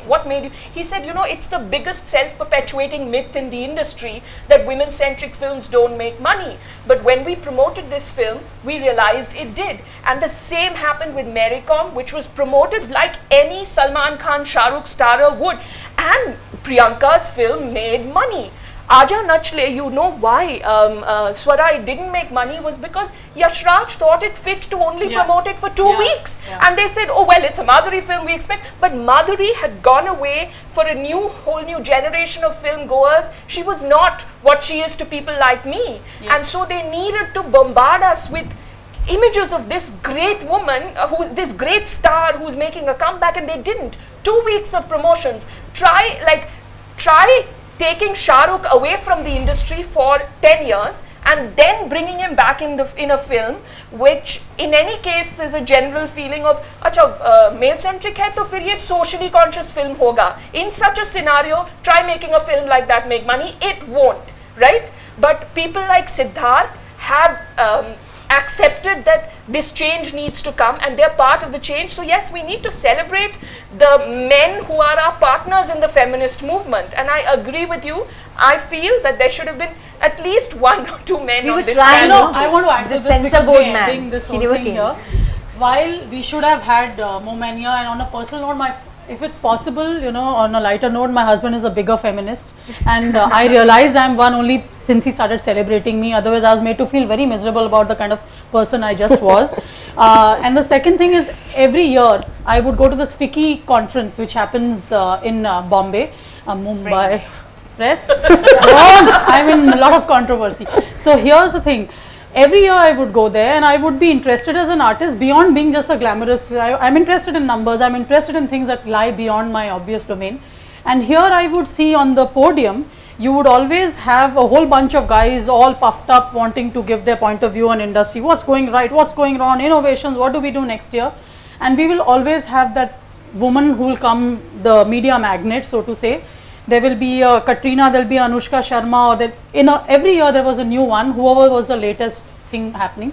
what made you, he said, you know, it's the biggest self-perpetuating myth in the industry that women-centric films don't make money. But when we promoted this film, we realized it did. And the same happened with Mary Kom, which was promoted like any Salman Khan, Shah Rukh starer would, and Priyanka's film made money. Aja Nachle, you know why Swarai didn't make money was because Yash Raj thought it fit to only promote it for 2 weeks. And they said, oh well, it's a Madhuri film, we expect. But Madhuri had gone away for a whole new generation of film goers. She was not what she is to people like me. And so they needed to bombard us with images of this great woman, this great star who's making a comeback, and they didn't. 2 weeks of promotions. Try taking Shah Rukh away from the industry for 10 years and then bringing him back in a film, which in any case there's a general feeling of, acha, male centric hai to fir ye socially conscious film hoga. In such a scenario, try making a film like that, make money. It won't, right? But people like Siddharth have accepted that this change needs to come, and they're part of the change. So yes, we need to celebrate the men who are our partners in the feminist movement. And I agree with you. I feel that there should have been at least 1 or 2 men on this panel. I want to add to this because we're ending this whole thing here. While we should have had more men here, and on a personal note, if it's possible, you know, on a lighter note, my husband is a bigger feminist, and I realized I'm one only since he started celebrating me. Otherwise, I was made to feel very miserable about the kind of person I just was. And the second thing is, every year I would go to this FICCI conference, which happens in Bombay, Mumbai. Press. I'm in a lot of controversy. So here's the thing. Every year I would go there and I would be interested as an artist beyond being just a glamorous. I'm interested in numbers, I'm interested in things that lie beyond my obvious domain. And here I would see on the podium, you would always have a whole bunch of guys all puffed up wanting to give their point of view on industry. What's going right, what's going wrong, innovations, what do we do next year? And we will always have that woman who will come, the media magnet, so to say. There will be a Katrina, there will be Anushka Sharma, or every year there was a new one, whoever was the latest thing happening.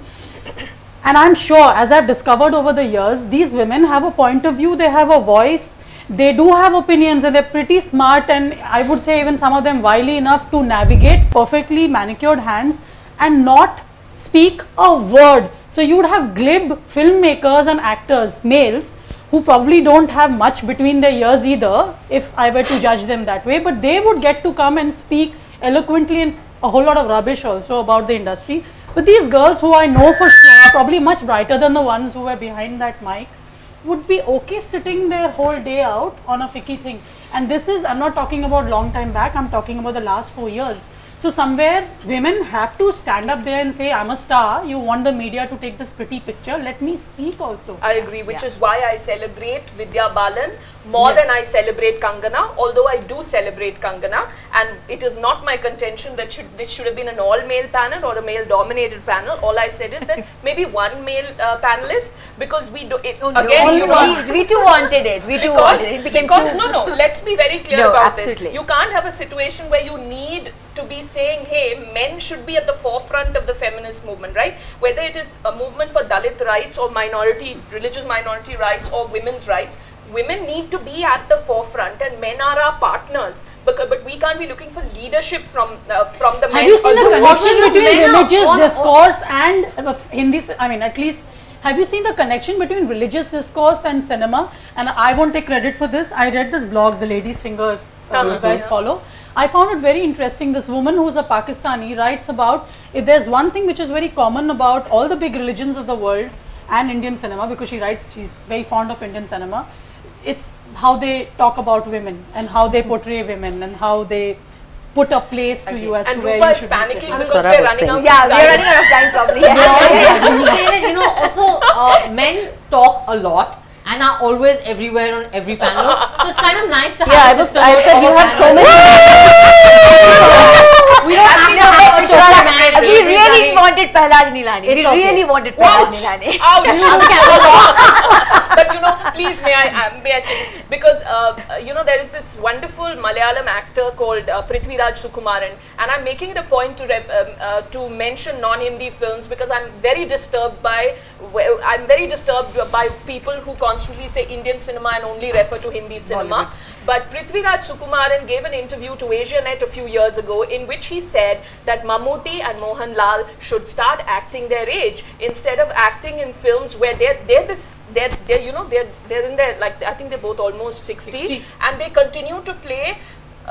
And I'm sure, as I've discovered over the years, these women have a point of view, they have a voice, they do have opinions, and they're pretty smart, and I would say even some of them wily enough to navigate perfectly manicured hands and not speak a word. So you would have glib filmmakers and actors, males, who probably don't have much between their ears either, if I were to judge them that way, but they would get to come and speak eloquently and a whole lot of rubbish also about the industry. But these girls, who I know for sure are probably much brighter than the ones who were behind that mic, would be okay sitting their whole day out on a FICCI thing. And this is, I'm not talking about long time back, I'm talking about the last 4 years. So somewhere women have to stand up there and say, I'm a star, you want the media to take this pretty picture, let me speak also. I agree, which is why I celebrate Vidya Balan more than I celebrate Kangana, although I do celebrate Kangana, and it is not my contention that this should have been an all-male panel or a male-dominated panel. All I said is that maybe one male panelist, because we do it again. You know, we too wanted it. We too wanted it. It became because too. No. Let's be very clear about absolutely. this. You can't have a situation where you need to be saying, hey, men should be at the forefront of the feminist movement, right? Whether it is a movement for Dalit rights or religious minority rights or women's rights, women need to be at the forefront, and men are our partners. But we can't be looking for leadership from the men. Have you seen the alone. connection between religious discourse and Hindi? I mean, at least, have you seen the connection between religious discourse and cinema? And I won't take credit for this. I read this blog, The Lady's Finger, if you guys follow. I found it very interesting. This woman, who's a Pakistani, writes about, if there's one thing which is very common about all the big religions of the world and Indian cinema, because she writes, she's very fond of Indian cinema, it's how they talk about women and how they portray women and how they put a place to you as and to where Rupa you is should be panicking sitting. because we're running out of time. Yeah, we're running out of time probably. I want to say that, you know, also men talk a lot and are always everywhere on every panel. So it's kind of nice to have I said you have so many. We don't have to have a social man. We really wanted Pahlaj Nilani. We really wanted Pahlaj Nilani. But you know, please may I say this, because you know, there is this wonderful Malayalam actor called Prithviraj Sukumaran, and I'm making it a point to mention non-Hindi films because I'm very disturbed by people who constantly say Indian cinema and only refer to Hindi cinema. Bollywood. But Prithviraj Sukumaran gave an interview to AsiaNet a few years ago in which he said that Mammootty and Mohanlal should start acting their age instead of acting in films where they're in their, like, I think they're both almost 60. And they continue to play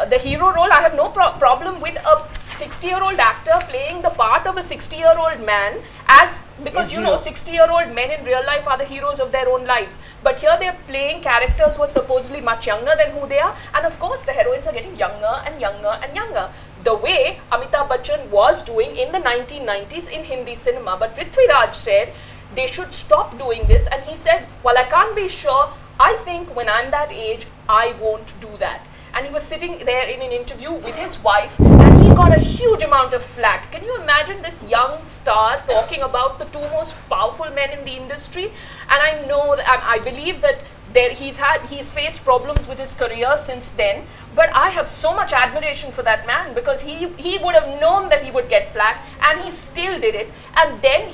the hero role, I have no problem with a 60-year-old actor playing the part of a 60-year-old man, as because you know 60-year-old men in real life are the heroes of their own lives. But here they're playing characters who are supposedly much younger than who they are, and of course the heroines are getting younger and younger and younger. The way Amitabh Bachchan was doing in the 1990s in Hindi cinema. But Prithviraj said they should stop doing this, and he said, well, I can't be sure, I think when I'm that age, I won't do that. And he was sitting there in an interview with his wife, and he got a huge amount of flack. Can you imagine this young star talking about the two most powerful men in the industry? And I know that, I believe that he's faced problems with his career since then, but I have so much admiration for that man, because he would have known that he would get flack, and he still did it. And then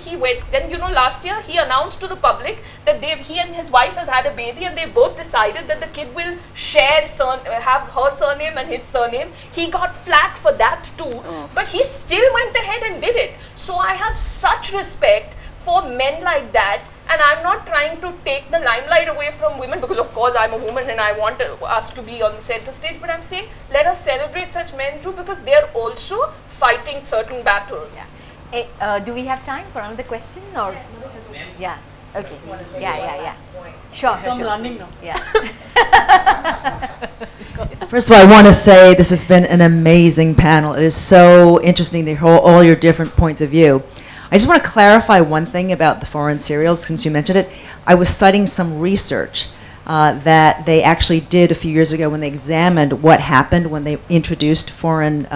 last year he announced to the public that he and his wife have had a baby, and they both decided that the kid will have her surname and his surname. He got flack for that too, but he still went ahead and did it. So I have such respect for men like that. And I'm not trying to take the limelight away from women, because of course I'm a woman and I want us to be on the center stage, but I'm saying let us celebrate such men too, because they're also fighting certain battles. Yeah. Do we have time for another question? Or yeah. Okay. Yeah. Sure. Come running now. Yeah. First of all, I want to say this has been an amazing panel. It is so interesting to hear all your different points of view. I just want to clarify one thing about the foreign serials, since you mentioned it. I was citing some research that they actually did a few years ago when they examined what happened when they introduced foreign,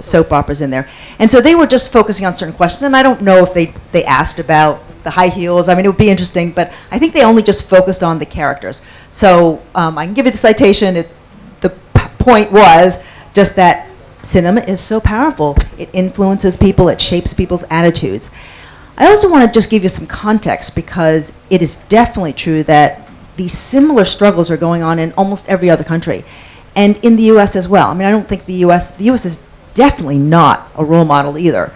soap operas in there. And so they were just focusing on certain questions, and I don't know if they asked about the high heels. I mean, it would be interesting, but I think they only just focused on the characters. So I can give you the citation. The point was just that cinema is so powerful. It influences people, it shapes people's attitudes. I also want to just give you some context, because it is definitely true that these similar struggles are going on in almost every other country, and in the US as well. I mean, I don't think the US is definitely not a role model either.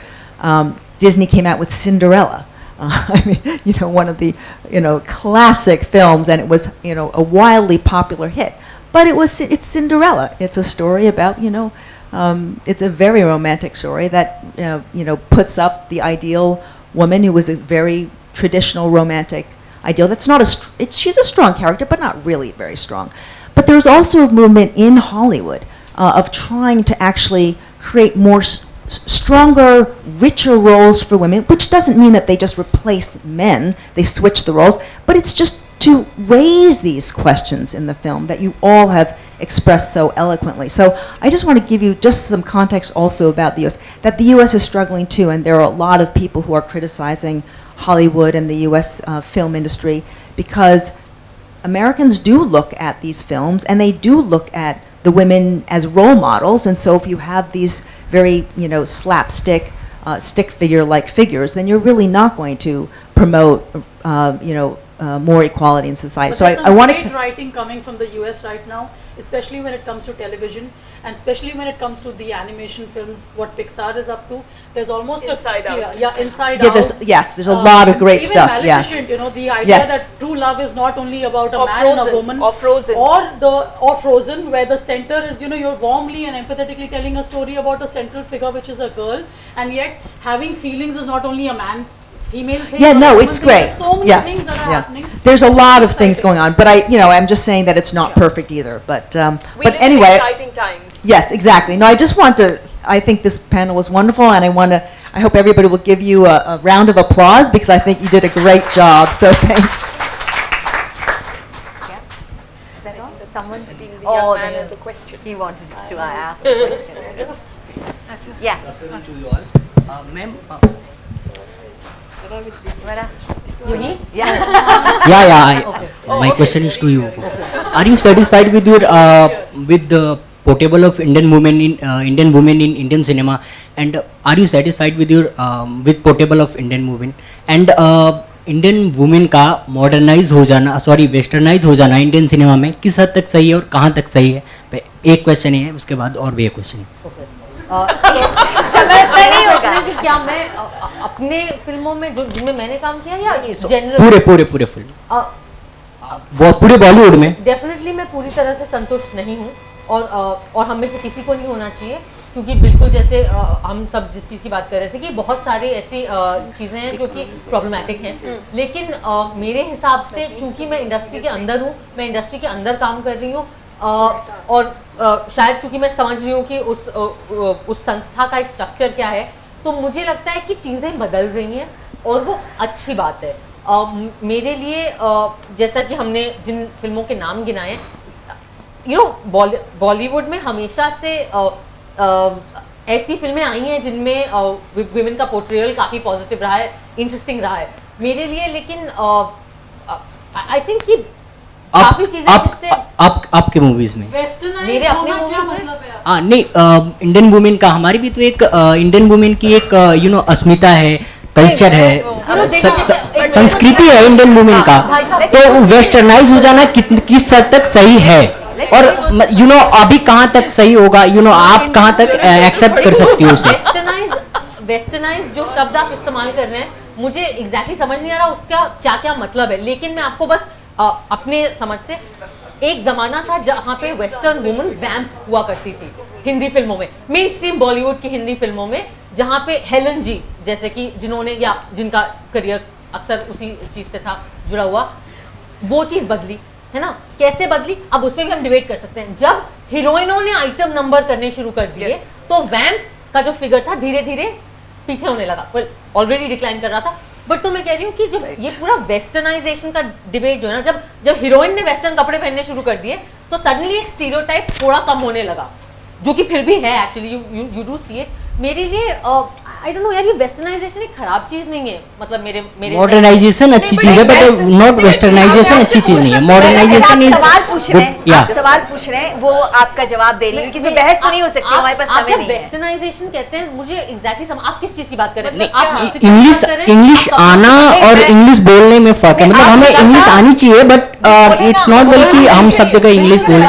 Disney came out with Cinderella. I mean, one of the, classic films, and it was, a wildly popular hit. But it's Cinderella. It's a story about, it's a very romantic story that puts up the ideal woman who was a very traditional romantic ideal. That's not she's a strong character, but not really very strong. But there's also a movement in Hollywood of trying to actually create more stronger, richer roles for women, which doesn't mean that they just replace men, they switch the roles, but it's just to raise these questions in the film that you all have expressed so eloquently. So I just want to give you just some context also about the U.S., that the U.S. is struggling too, and there are a lot of people who are criticizing Hollywood and the U.S. Film industry, because Americans do look at these films, and they do look at the women as role models, and so if you have these very, slapstick, stick figure-like figures, then you're really not going to promote, more equality in society. But So there's I some want great to. writing coming from the US right now, especially when it comes to television, and especially when it comes to the animation films, what Pixar is up to. There's almost Inside Out. Inside Yeah, Out. there's a lot of great even stuff. Yeah. Maleficent, the idea Yes. that true love is not only about a Or man and a Frozen, woman, or Frozen. or Frozen, where the center is, you're warmly and empathetically telling a story about a central figure, which is a girl, and yet having feelings is not only a man. Female thing, Yeah, or a no, woman it's thing. great. There's so many Yeah, things that are yeah. happening. There's a which lot is of things exciting. going on, but I'm just saying that it's not perfect either. But We but live anyway, in exciting times. yes, exactly. No, I just want to. I think this panel was wonderful, and I hope everybody will give you a round of applause, because I think you did a great job. So thanks. Yeah. Is that all? Someone? The young man has a question. He wanted to ask a question. Yeah. To you all. Ma'am, Swara. You mean? Yeah. my question is to you. Are you satisfied with your with the portrayal of Indian women in Indian cinema, and are you satisfied with your with portrayal of Indian women, and Indian women का modernise हो जाना, sorry westernise हो जाना Indian cinema में किस हद तक सही है और कहाँ तक सही है? एक क्वेश्चन है, उसके बाद और भी एक क्वेश्चन है. क्या मैं अपने फिल्मों में जो जिनमें मैंने काम किया या जनरल पूरे फिल्म पूरे बॉलीवुड में? डेफिनेटली मैं पूरी तरह से संतुष्ट नहीं हूँ, और हम में से किसी को नहीं होना चाहिए, क्योंकि बिल्कुल जैसे हम सब जिस चीज़ की बात कर रहे थे कि बहुत सारी ऐसी चीज़ें हैं जो कि प्रॉब्लमेटिक हैं, लेकिन मेरे हिसाब से चूंकि मैं इंडस्ट्री के अंदर हूँ, मैं इंडस्ट्री के अंदर काम कर रही हूँ, और शायद चूंकि मैं समझ रही हूँ कि उस संस्था का एक स्ट्रक्चर क्या है, तो मुझे लगता है कि चीज़ें बदल रही हैं और वो अच्छी बात है। मेरे लिए जैसा कि हमने जिन फिल्मों के नाम गिनाए, बॉलीवुड में हमेशा से ऐसी फिल्में आई हैं जिनमें विमेन का पोर्ट्रेयल काफ़ी पॉजिटिव रहा है, इंटरेस्टिंग रहा है मेरे लिए, लेकिन आई थिंक कि काफ़ी चीज़ें जिससे आपके मूवीज में मेरे अपने मूवीज में नहीं, इंडियन वुमेन का, हमारी भी तो एक इंडियन वुमेन की एक अस्मिता है, कल्चर है, संस्कृति है इंडियन वुमेन का, तो वेस्टर्नाइज हो जाना किस हद तक सही है, और अभी कहाँ तक सही होगा, आप कहाँ तक एक्सेप्ट कर सकती हो उसे? वेस्टर्नाइज जो शब्द आप इस्तेमाल कर रहे हैं, मुझे एग्जैक्टली समझ नहीं आ रहा उसका क्या क्या मतलब है, लेकिन मैं आपको बस अपने समझ से, एक जमाना था जहाँ पे वेस्टर्न वुमन वैम्प हुआ करती थी हिंदी फिल्मों में, मेन स्ट्रीम बॉलीवुड की हिंदी फिल्मों में, जहाँ पे हेलन जी जैसे कि जिन्होंने या जिनका करियर अक्सर उसी चीज़ से था जुड़ा हुआ, वो चीज़ बदली है ना। कैसे बदली, अब उस पर भी हम डिबेट कर सकते हैं। जब हीरोइनों ने आइटम नंबर करने शुरू कर दिए तो वैम्प का जो फिगर था धीरे धीरे पीछे होने लगा, ऑलरेडी डिक्लाइन कर रहा था। बट तो मैं कह रही हूँ कि जब ये पूरा वेस्टर्नाइजेशन का डिबेट जो है ना, जब हीरोइन ने वेस्टर्न कपड़े पहनने शुरू कर दिए तो सडनली एक स्टीरियोटाइप थोड़ा कम होने लगा, जो कि फिर भी है actually, you do see it. मेरे लिए आई डोंट नो यार, ये वेस्टर्नाइजेशन एक खराब चीज नहीं है, मतलब मेरे मॉडर्नाइजेशन अच्छी चीज है, बट नॉट वेस्टर्नाइजेशन अच्छी चीज नहीं है। मॉडर्नाइजेशन इज सवाल पूछ रहे हैं, आप सवाल पूछ रहे हैं, वो आपका जवाब दे रही है, किसी बहस तो नहीं हो सकती, हमारे पास समय नहीं है। वेस्टर्नाइजेशन कहते हैं, मुझे एग्जैक्टली आप किस चीज की बात कर रहे हैं? आप इंग्लिश आना और इंग्लिश बोलने में फर्क है, मतलब हमें इंग्लिश आनी चाहिए, बट इट्स नॉट वेल कि हम सब जगह इंग्लिश बोलें,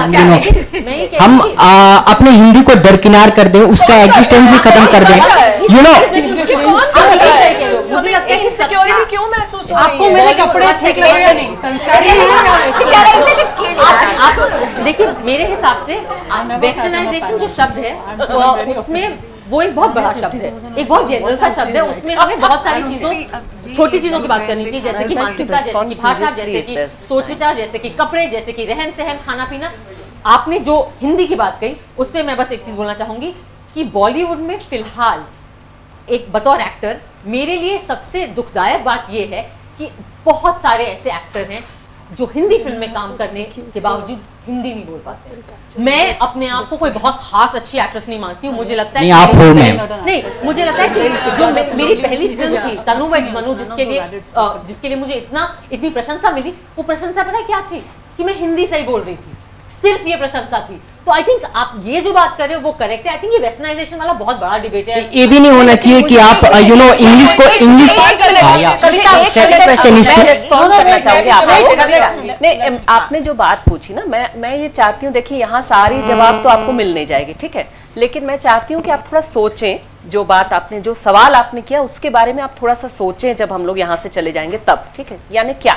हम अपने हिंदी को दरकिनार कर दें, उसका एग्जिस्टेंस ही खत्म कर दें, मुझे लगता है कि सिक्योरिटी क्यों महसूस हो रही है? आपको मेरे कपड़े ठीक लग रहे नहीं, संस्कारी आप देखिए, मेरे हिसाब से वेस्टर्नाइजेशन जो शब्द है उसमें वो एक बहुत बड़ा शब्द है, एक बहुत जनरल सा शब्द है, उसमें हमें बहुत सारी चीजों, छोटी चीजों की बात करनी चाहिए, जैसे कि मानसिकता, जैसे कि भाषा, जैसे कि सोच विचार, जैसे कि कपड़े, जैसे कि रहन सहन, खाना पीना। आपने जो हिंदी की बात कही उस पर मैं बस एक चीज बोलना चाहूंगी कि बॉलीवुड में फिलहाल एक बतौर एक्टर मेरे लिए सबसे दुखदायक बात यह है कि बहुत सारे ऐसे एक्टर हैं जो हिंदी फिल्म में काम करने के बावजूद हिंदी नहीं बोल पाते। मैं अपने आप को कोई बहुत खास अच्छी एक्ट्रेस नहीं मानती हूँ, मुझे लगता है नहीं, आप हो मैम। नहीं, मुझे लगता है कि जो मेरी पहली फिल्म थी तनु वैज मनु, जिसके लिए मुझे इतनी प्रशंसा मिली, वो प्रशंसा पता है क्या थी? कि मैं हिंदी सही बोल रही थी, सिर्फ ये प्रशंसा थी। तो आई थिंक आप ये जो बात कर रहे हो वो करेक्ट है। आई थिंक ये वेस्टर्नाइजेशन वाला बहुत बड़ा डिबेट है। ये भी नहीं होना चाहिए कि आप इंग्लिश को इंग्लिश नहीं, आपने जो बात पूछी ना, मैं ये चाहती हूँ, देखिए यहाँ सारी जवाब तो आपको मिल नहीं जाएगी, ठीक है, लेकिन मैं चाहती हूँ कि आप थोड़ा सोचें, जो बात आपने, जो सवाल आपने किया उसके बारे में आप थोड़ा सा सोचें जब हम लोग यहाँ से चले जाएंगे तब, ठीक है। यानी क्या,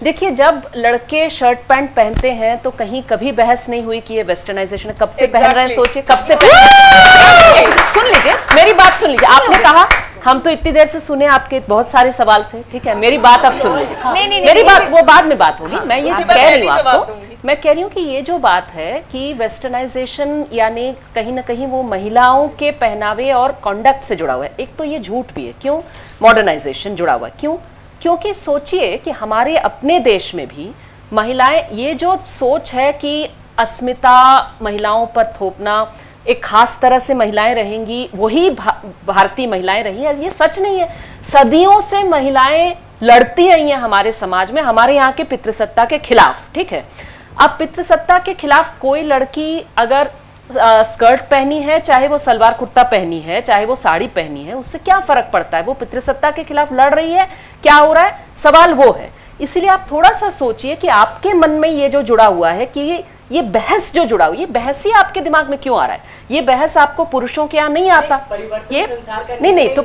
देखिए जब लड़के शर्ट पैंट पहनते हैं तो कहीं कभी बहस नहीं हुई कि ये वेस्टर्नाइजेशन कब से पहन रहे हैं, सोचिए कब से सुन लीजिए मेरी बात, सुन लीजिए। आपने कहा, हम तो इतनी देर से सुने, आपके बहुत सारे सवाल थे, ठीक है, मेरी बात आप सुन लीजिए। मेरी बात वो बाद में बात होगी, मैं ये कह रही हूँ आपको, मैं कह रही हूँ कि ये जो बात है कि वेस्टर्नाइजेशन यानी कहीं ना कहीं वो महिलाओं के पहनावे और कॉन्डक्ट से जुड़ा हुआ है। एक तो ये झूठ भी है, क्यों मॉडर्नाइजेशन जुड़ा हुआ है, क्यों? क्योंकि सोचिए कि हमारे अपने देश में भी महिलाएं, ये जो सोच है कि अस्मिता महिलाओं पर थोपना, एक खास तरह से महिलाएं रहेंगी, वही भारतीय महिलाएं रही है, ये सच नहीं है। सदियों से महिलाएं लड़ती रही हैं हमारे समाज में, हमारे यहाँ के पितृसत्ता के खिलाफ, ठीक है। अब पितृसत्ता के खिलाफ कोई लड़की अगर स्कर्ट पहनी है, चाहे वो सलवार कुर्ता पहनी है, चाहे वो साड़ी पहनी है, उससे क्या फर्क पड़ता है? वो पितृसत्ता के खिलाफ लड़ रही है, क्या हो रहा है? सवाल वो है। इसलिए आप थोड़ा सा सोचिए कि आपके मन में ये जो जुड़ा हुआ है कि ये बहस जो जुड़ा हुआ, ये बहस ही आपके दिमाग में क्यों आ रहा है? ये बहस आपको पुरुषों के यहाँ नहीं आता? ये नहीं तो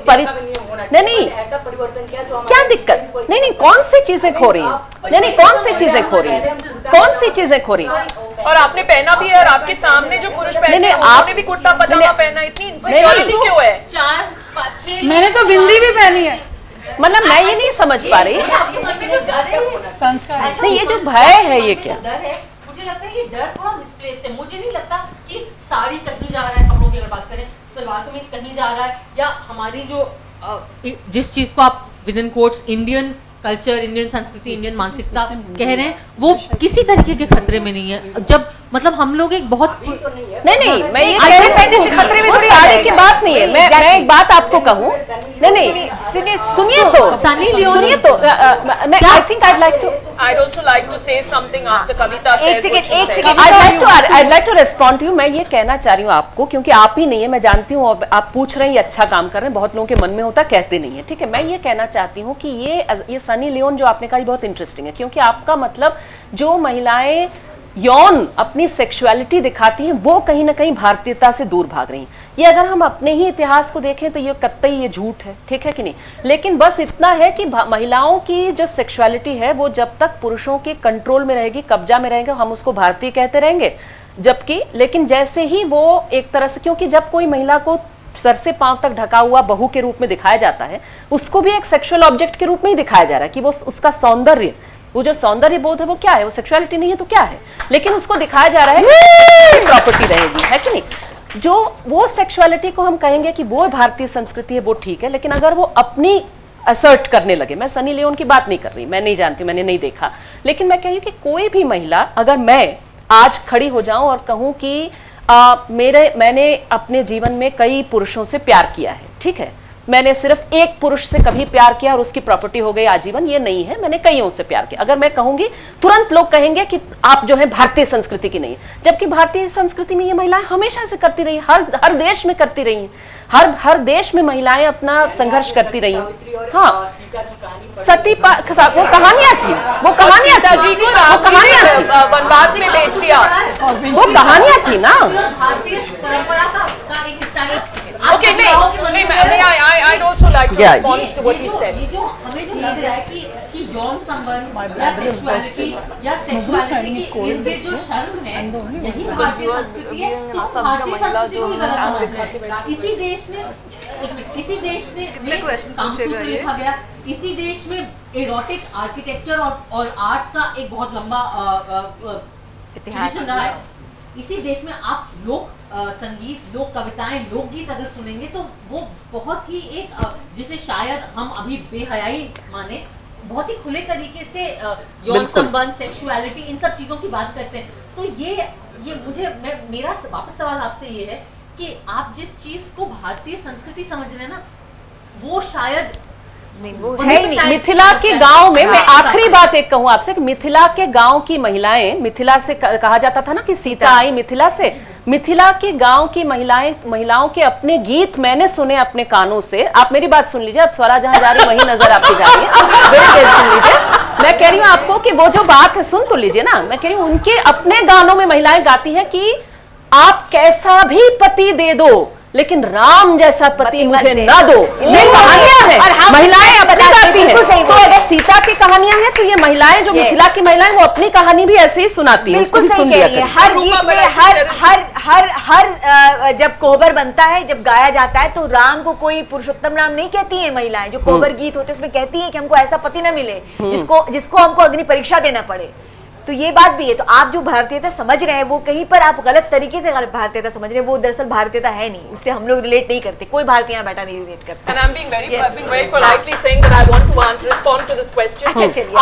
नहीं ऐसा परिवर्तन क्या दिक्कत? नहीं कौन सी चीजें खो रही हैं? नहीं कौन सी चीजें खो रही हैं? कौन सी चीजें खो रही हैं? और आपने पहना भी है, और आपके सामने जो पुरुष पहनते हैं उन्होंने भी कुर्ता पजामा पहना, इतनी इनसिक्योरिटी क्यों है? 4-5-6 मैंने तो बिंदी भी पहनी है। मतलब मैं ये नहीं समझ पा रही, संस्कार नहीं ये जो भय है ये क्या? डर है, मुझे लगता है ये डर थोड़ा मिसप्लेस्ड है। मुझे नहीं लगता कि साड़ी कहीं जा रहा है, कपड़ों की अगर बात करें, सलवार कमीज कहीं जा रहा है, या हमारी जो जिस चीज को आप with in quotes Indian culture, Indian संस्कृति, इंडियन मानसिकता कह रहे हैं, वो किसी तरीके के खतरे में नहीं है। जब मतलब हम लोग एक बहुत नहीं मैं ये कह रही हूँ खतरे में साड़ी की बात नहीं है। मैं एक बात आपको कहूँ, नहीं सुनिए तो सनी लियोनी, सुनिए तो मैं I think I'd like to say something after Kavita says what she said. I'd like to respond to you. मैं ये कहना चाह रही हूँ आपको, क्योंकि आप ही नहीं है, मैं जानती हूँ आप पूछ रहे हैं, ये अच्छा काम कर रहे हैं, बहुत लोगों के मन में होता कहते नहीं है, ठीक है। मैं ये कहना चाहती हूँ कि ये सनी लियोन जो आपने कहा बहुत इंटरेस्टिंग है, क्योंकि आपका मतलब जो महिलाएं यौन अपनी सेक्सुअलिटी दिखाती हैं वो कहीं ना कहीं भारतीयता से दूर भाग रही हैं। ये अगर हम अपने ही इतिहास को देखें तो ये कतई ये झूठ है, ठीक है कि नहीं। लेकिन बस इतना है कि महिलाओं की जो सेक्सुअलिटी है वो जब तक पुरुषों के कंट्रोल में रहेगी, कब्जा में रहेंगे, हम उसको भारतीय कहते रहेंगे। जबकि लेकिन जैसे ही वो एक तरह से, क्योंकि जब कोई महिला को सर से पांव तक ढका हुआ बहू के रूप में दिखाया जाता है, उसको भी एक सेक्सुअल ऑब्जेक्ट के रूप में ही दिखाया जा रहा है कि वो उसका सौंदर्य, वो जो सौंदर्य बोध है वो क्या है, वो सेक्सुअलिटी नहीं है तो क्या है, लेकिन उसको दिखाया जा रहा है प्रॉपर्टी रहेगी, है कि नहीं। जो वो सेक्सुअलिटी को हम कहेंगे कि वो भारतीय संस्कृति है, वो ठीक है, लेकिन अगर वो अपनी असर्ट करने लगे, मैं सनी लियोन की बात नहीं कर रही, मैं नहीं जानती, मैंने नहीं देखा, लेकिन मैं कह रही हूँ कि कोई भी महिला, अगर मैं आज खड़ी हो जाऊं और कहूं कि मैंने अपने जीवन में कई पुरुषों से प्यार किया है, ठीक है, मैंने सिर्फ एक पुरुष से कभी प्यार किया और उसकी प्रॉपर्टी हो गई आजीवन, ये नहीं है, मैंने कईयों से प्यार किया, अगर मैं कहूंगी तुरंत लोग कहेंगे कि आप जो है भारतीय संस्कृति की नहीं, जबकि भारतीय संस्कृति में ये महिलाएं हमेशा से करती रही, हर देश में करती रही, हर देश में महिलाएं अपना संघर्ष करती रही। हाँ, सती वो कहानियां थी, वो कहानियां जी को वनवास में भेज दिया, वो कहानियां थी ना। भारतीय परंपरा का एक हिस्सा। Okay, I'd also like to respond to what he said. ये जो हमें जो लग रहा है कि यौन संबंध या सेक्सुअलिटी के इर्द-गिर्द जो शर्म है, यही भारतीय संस्कृति है, तो भारतीय संस्कृति को गलत समझ रहे हैं। इसी देश में कामसूत्र लिखा गया, इसी देश में एरोटिक आर्किटेक्चर और आर्ट का एक बहुत लंबा इतिहास रहा है। इसी देश में आप लोक संगीत, लोक कविताएं, लोकगीत अगर सुनेंगे तो वो बहुत ही एक जिसे शायद हम अभी बेहयाई माने, बहुत ही खुले तरीके से यौन संबंध, सेक्सुअलिटी, इन सब चीजों की बात करते हैं। तो ये मेरा वापस सवाल आपसे ये है कि आप जिस चीज को भारतीय संस्कृति समझ रहे हैं ना, वो शायद नहीं, वो है ही नहीं। मिथिला के गांव में, मैं आखिरी बात एक कहूं आपसे कि मिथिला के गांव की महिलाएं, मिथिला से कहा जाता था ना कि सीता आई मिथिला से, मिथिला के गांव की महिलाओं के अपने गीत मैंने सुने अपने कानों से। आप मेरी बात सुन लीजिए, अब स्वरा जहां जा रही वही नजर आपकी जा रही है, सुन लीजिए। मैं कह रही हूँ आपको कि वो जो बात है सुन तो लीजिए ना, मैं कह रही हूँ उनके अपने गानों में महिलाएं गाती हैं कि आप कैसा भी पति दे दो लेकिन राम जैसा पति मुझे ना दो। ये कहानियां हैं, महिलाएं अपनी गाती हैं। तो अगर सीता की कहानियां हैं तो ये महिलाएं जो मिथिला की महिलाएं वो अपनी कहानी भी ऐसे ही सुनाती हैं, उसको भी सुन लिया करें। हर गीत में हर जब कोहबर बनता है, जब गाया जाता है तो राम को कोई पुरुषोत्तम राम नहीं कहती है महिलाएं। जो कोहबर गीत होते हैं उसमें कहती है कि हमको ऐसा पति न मिले जिसको हमको अग्नि परीक्षा देना पड़े। तो ये बात भी है। तो आप जो भारतीयता समझ रहे हैं वो कहीं पर आप गलत तरीके से भारतीयता समझ रहे हैं, वो दरअसल भारतीयता है नहीं, उससे हम लोग रिलेट नहीं करते, कोई भारतीय यहाँ बैठा नहीं रिलेट करता। And I'm being very politely saying that I want to respond to this question.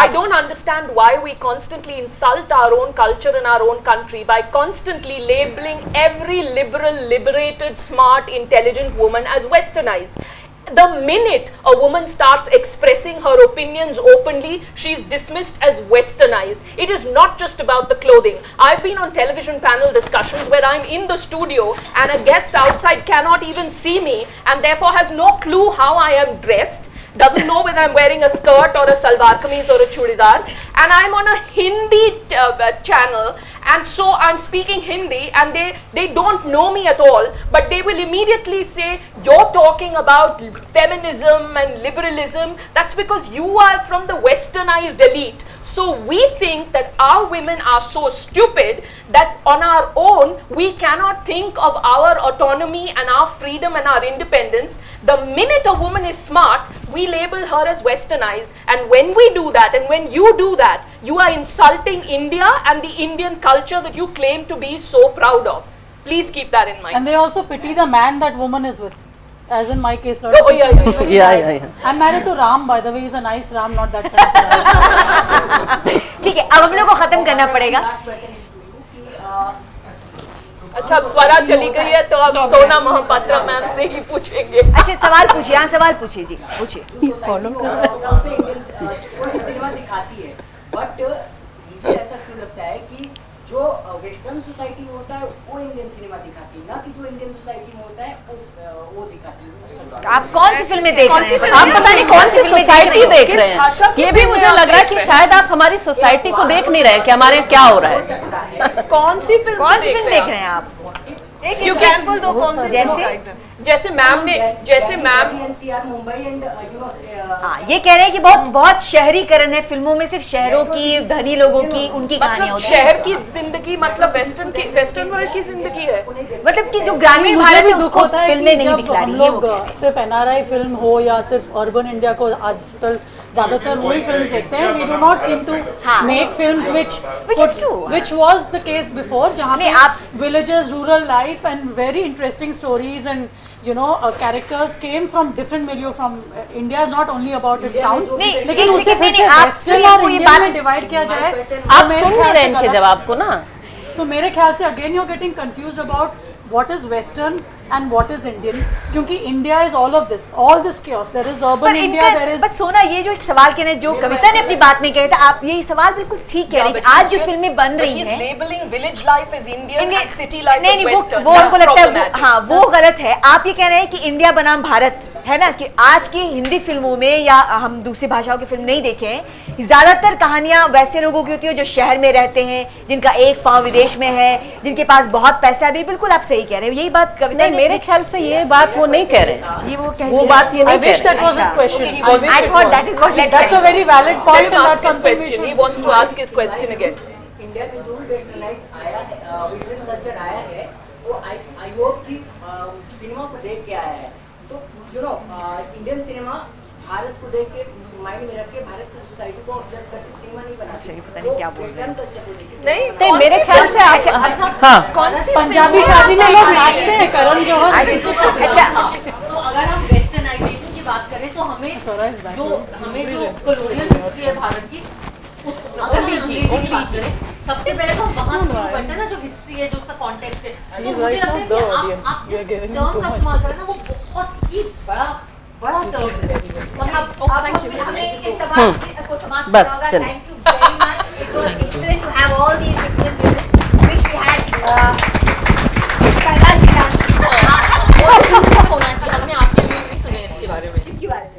I don't understand why we constantly insult our own culture and our own country by constantly labeling every liberal, liberated, smart, intelligent woman as westernized. The minute a woman starts expressing her opinions openly, she is dismissed as westernized. It is not just about the clothing. I've been on television panel discussions where I'm in the studio and a guest outside cannot even see me and therefore has no clue how I am dressed doesn't know whether I'm wearing a skirt or a salwar kameez or a chudidar, and I'm on a Hindi channel, and so I'm speaking Hindi, and they don't know me at all, but they will immediately say, you're talking about feminism and liberalism. That's because you are from the westernized elite. So we think that our women are so stupid that on our own we cannot think of our autonomy and our freedom and our independence. The minute a woman is smart, we label her as westernized, and when we do that and when you do that, you are insulting India and the Indian culture that you claim to be so proud of. Please keep that in mind. And they also pity the man that woman is with. As in my case, not Oh, yeah, yeah, Yeah, yeah, yeah. I'm married to Ram, by the way. He's a nice Ram, not that kind of Ram. ठीक है, अब हम लोग को खत्म करना पड़ेगा. अच्छा, अब स्वरा चली गई है तो अब सोना महापात्रा मैम से ही पूछेंगे. अच्छा, सवाल पूछिए. हाँ, सवाल पूछिए जी, पूछिए. फॉलो सिनेमा दिखाती है, बट मुझे ऐसा क्यों लगता है कि जो वेस्टर्न सोसाइटी में होता है वो इंडियन सिनेमा दिखाती है, ना कि जो इंडियन सोसाइटी में होता है वो दिखाती है. आप कौन सी फिल्में देख रहे हैं? आप पता नहीं कौन सी सोसाइटी देख रहे हैं. ये भी मुझे लग रहा है कि शायद आप हमारी सोसाइटी को देख नहीं रहे हैं कि हमारे यहाँ क्या हो रहा है. कौन सी फिल्म देख रहे हैं आप? एक एग्जांपल दो, कौन से जैसे मैम ने, जैसे मैम मुंबई एंड हाँ, ये कह रहे हैं कि बहुत शहरीकरण है फिल्मों में, सिर्फ शहरों की, धनी लोगों की, उनकी कहानियां होती हैं. शहर की जिंदगी मतलब वेस्टर्न वर्ल्ड की जिंदगी है. मतलब कि जो ग्रामीण भारत है उसको फिल्में नहीं दिखला रही है. सिर्फ NRI फिल्म हो या सिर्फ अर्बन इंडिया को आजकल ज़्यादातर वही फिल्म्स देखते हैं. We do not seem to make films which was the case before, जहाँ पे villages, rural life and very interesting stories and you know characters came from different milieu from India is not only about its towns. लेकिन उसे फिर से western और India में divide किया जाए. आप सुन नहीं रहे इनके जवाब को ना. तो मेरे ख्याल से again you are getting confused about what is Western and what is Indian, क्योंकि India is all this chaos. There is urban India, there is. But सोना, ये जो एक सवाल कह रहे हैं, जो कविता ने अपनी बात में कहा था, आप ये सवाल बिल्कुल ठीक कह रहे हैं कि आज जो फिल्में बन रही हैं, labeling village life as Indian and city life as Western. वो हमको लगता है हाँ वो गलत है. आप ये कह रहे हैं कि इंडिया बनाम भारत है ना, कि आज की हिंदी फिल्मों में या हम दूसरी भाषाओं की फिल्म नहीं देखें, ज्यादातर कहानियां वैसे लोगों की होती है जो शहर में रहते हैं, जिनका एक पांव विदेश में है, जिनके पास बहुत पैसा है. भी बिल्कुल आप सही कह रहे हो. यही बात कविता नहीं, मेरे ख्याल से ये बात वो नहीं कह रहे. ये वो बात ये नहीं कह रहे. I wish that was his question. I thought that is what he said. That's a very valid point. Let him ask his question. He wants to ask his question again. India में जो भी westernise आया है, western culture आया है, वो I hope कि cinema को देख के आया है. तो you know Indian cinema Bharat को देख के माइंड में रख के भारत की सोसाइटी को ऑब्जर्व करके सिनेमा नहीं बनाना चाहिए. पता नहीं क्या बोल रहे हैं. कल्चर को देख नहीं, मेरे ख्याल से आप कौन सी पंजाबी शादी में लोग नाचते हैं करण जौहर. अच्छा, तो अगर हम वेस्टर्नाइजेशन की बात करें तो हमें जो कॉलोनियल हिस्ट्री है भारत की, अगर हम अंग्रेजी की बात करें, सबसे पहले तो वहाँ शुरू करते हैं ना, जो हिस्ट्री है, जो उसका कॉन्टेक्स्ट है. तो मुझे लगता है कि आप जिस टर्म का इस्तेमाल करें ना, वो बहुत ही बड़ा टर्म है. मतलब हमें इस सवाल को समाप्त बस, करना होगा. चलो. Thank you very much. It was excellent to have all these different women. Wish we had Kailash Viran. होना चाहिए. हमने आपके व्यूज भी सुने इसके बारे में. इसके बारे में.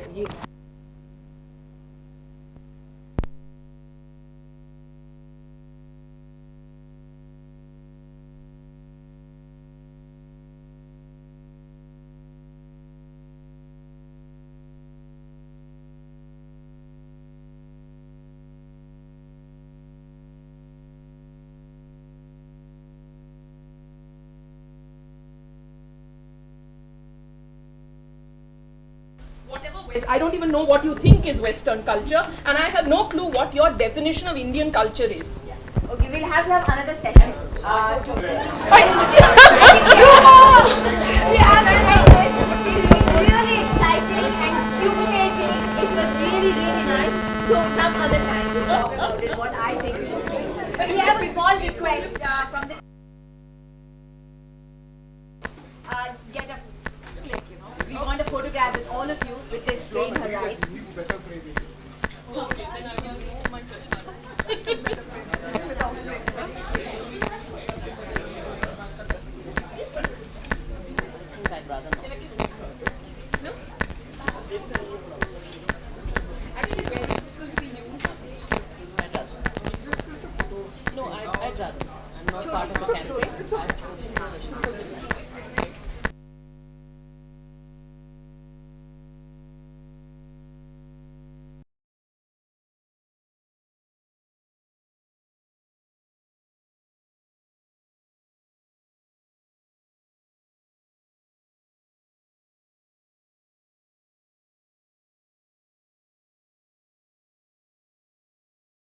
I don't even know what you think is Western culture, and I have no clue what your definition of Indian culture is. Okay, we'll have to have another session. Really exciting and stimulating. It was really, really nice. So some other time we'll talk about it, what I think we should do. But we have a small request from the get a click, you know. We want a photograph with all of you with this train her right. Okay, then I will remove my chashma. I'd rather not. No?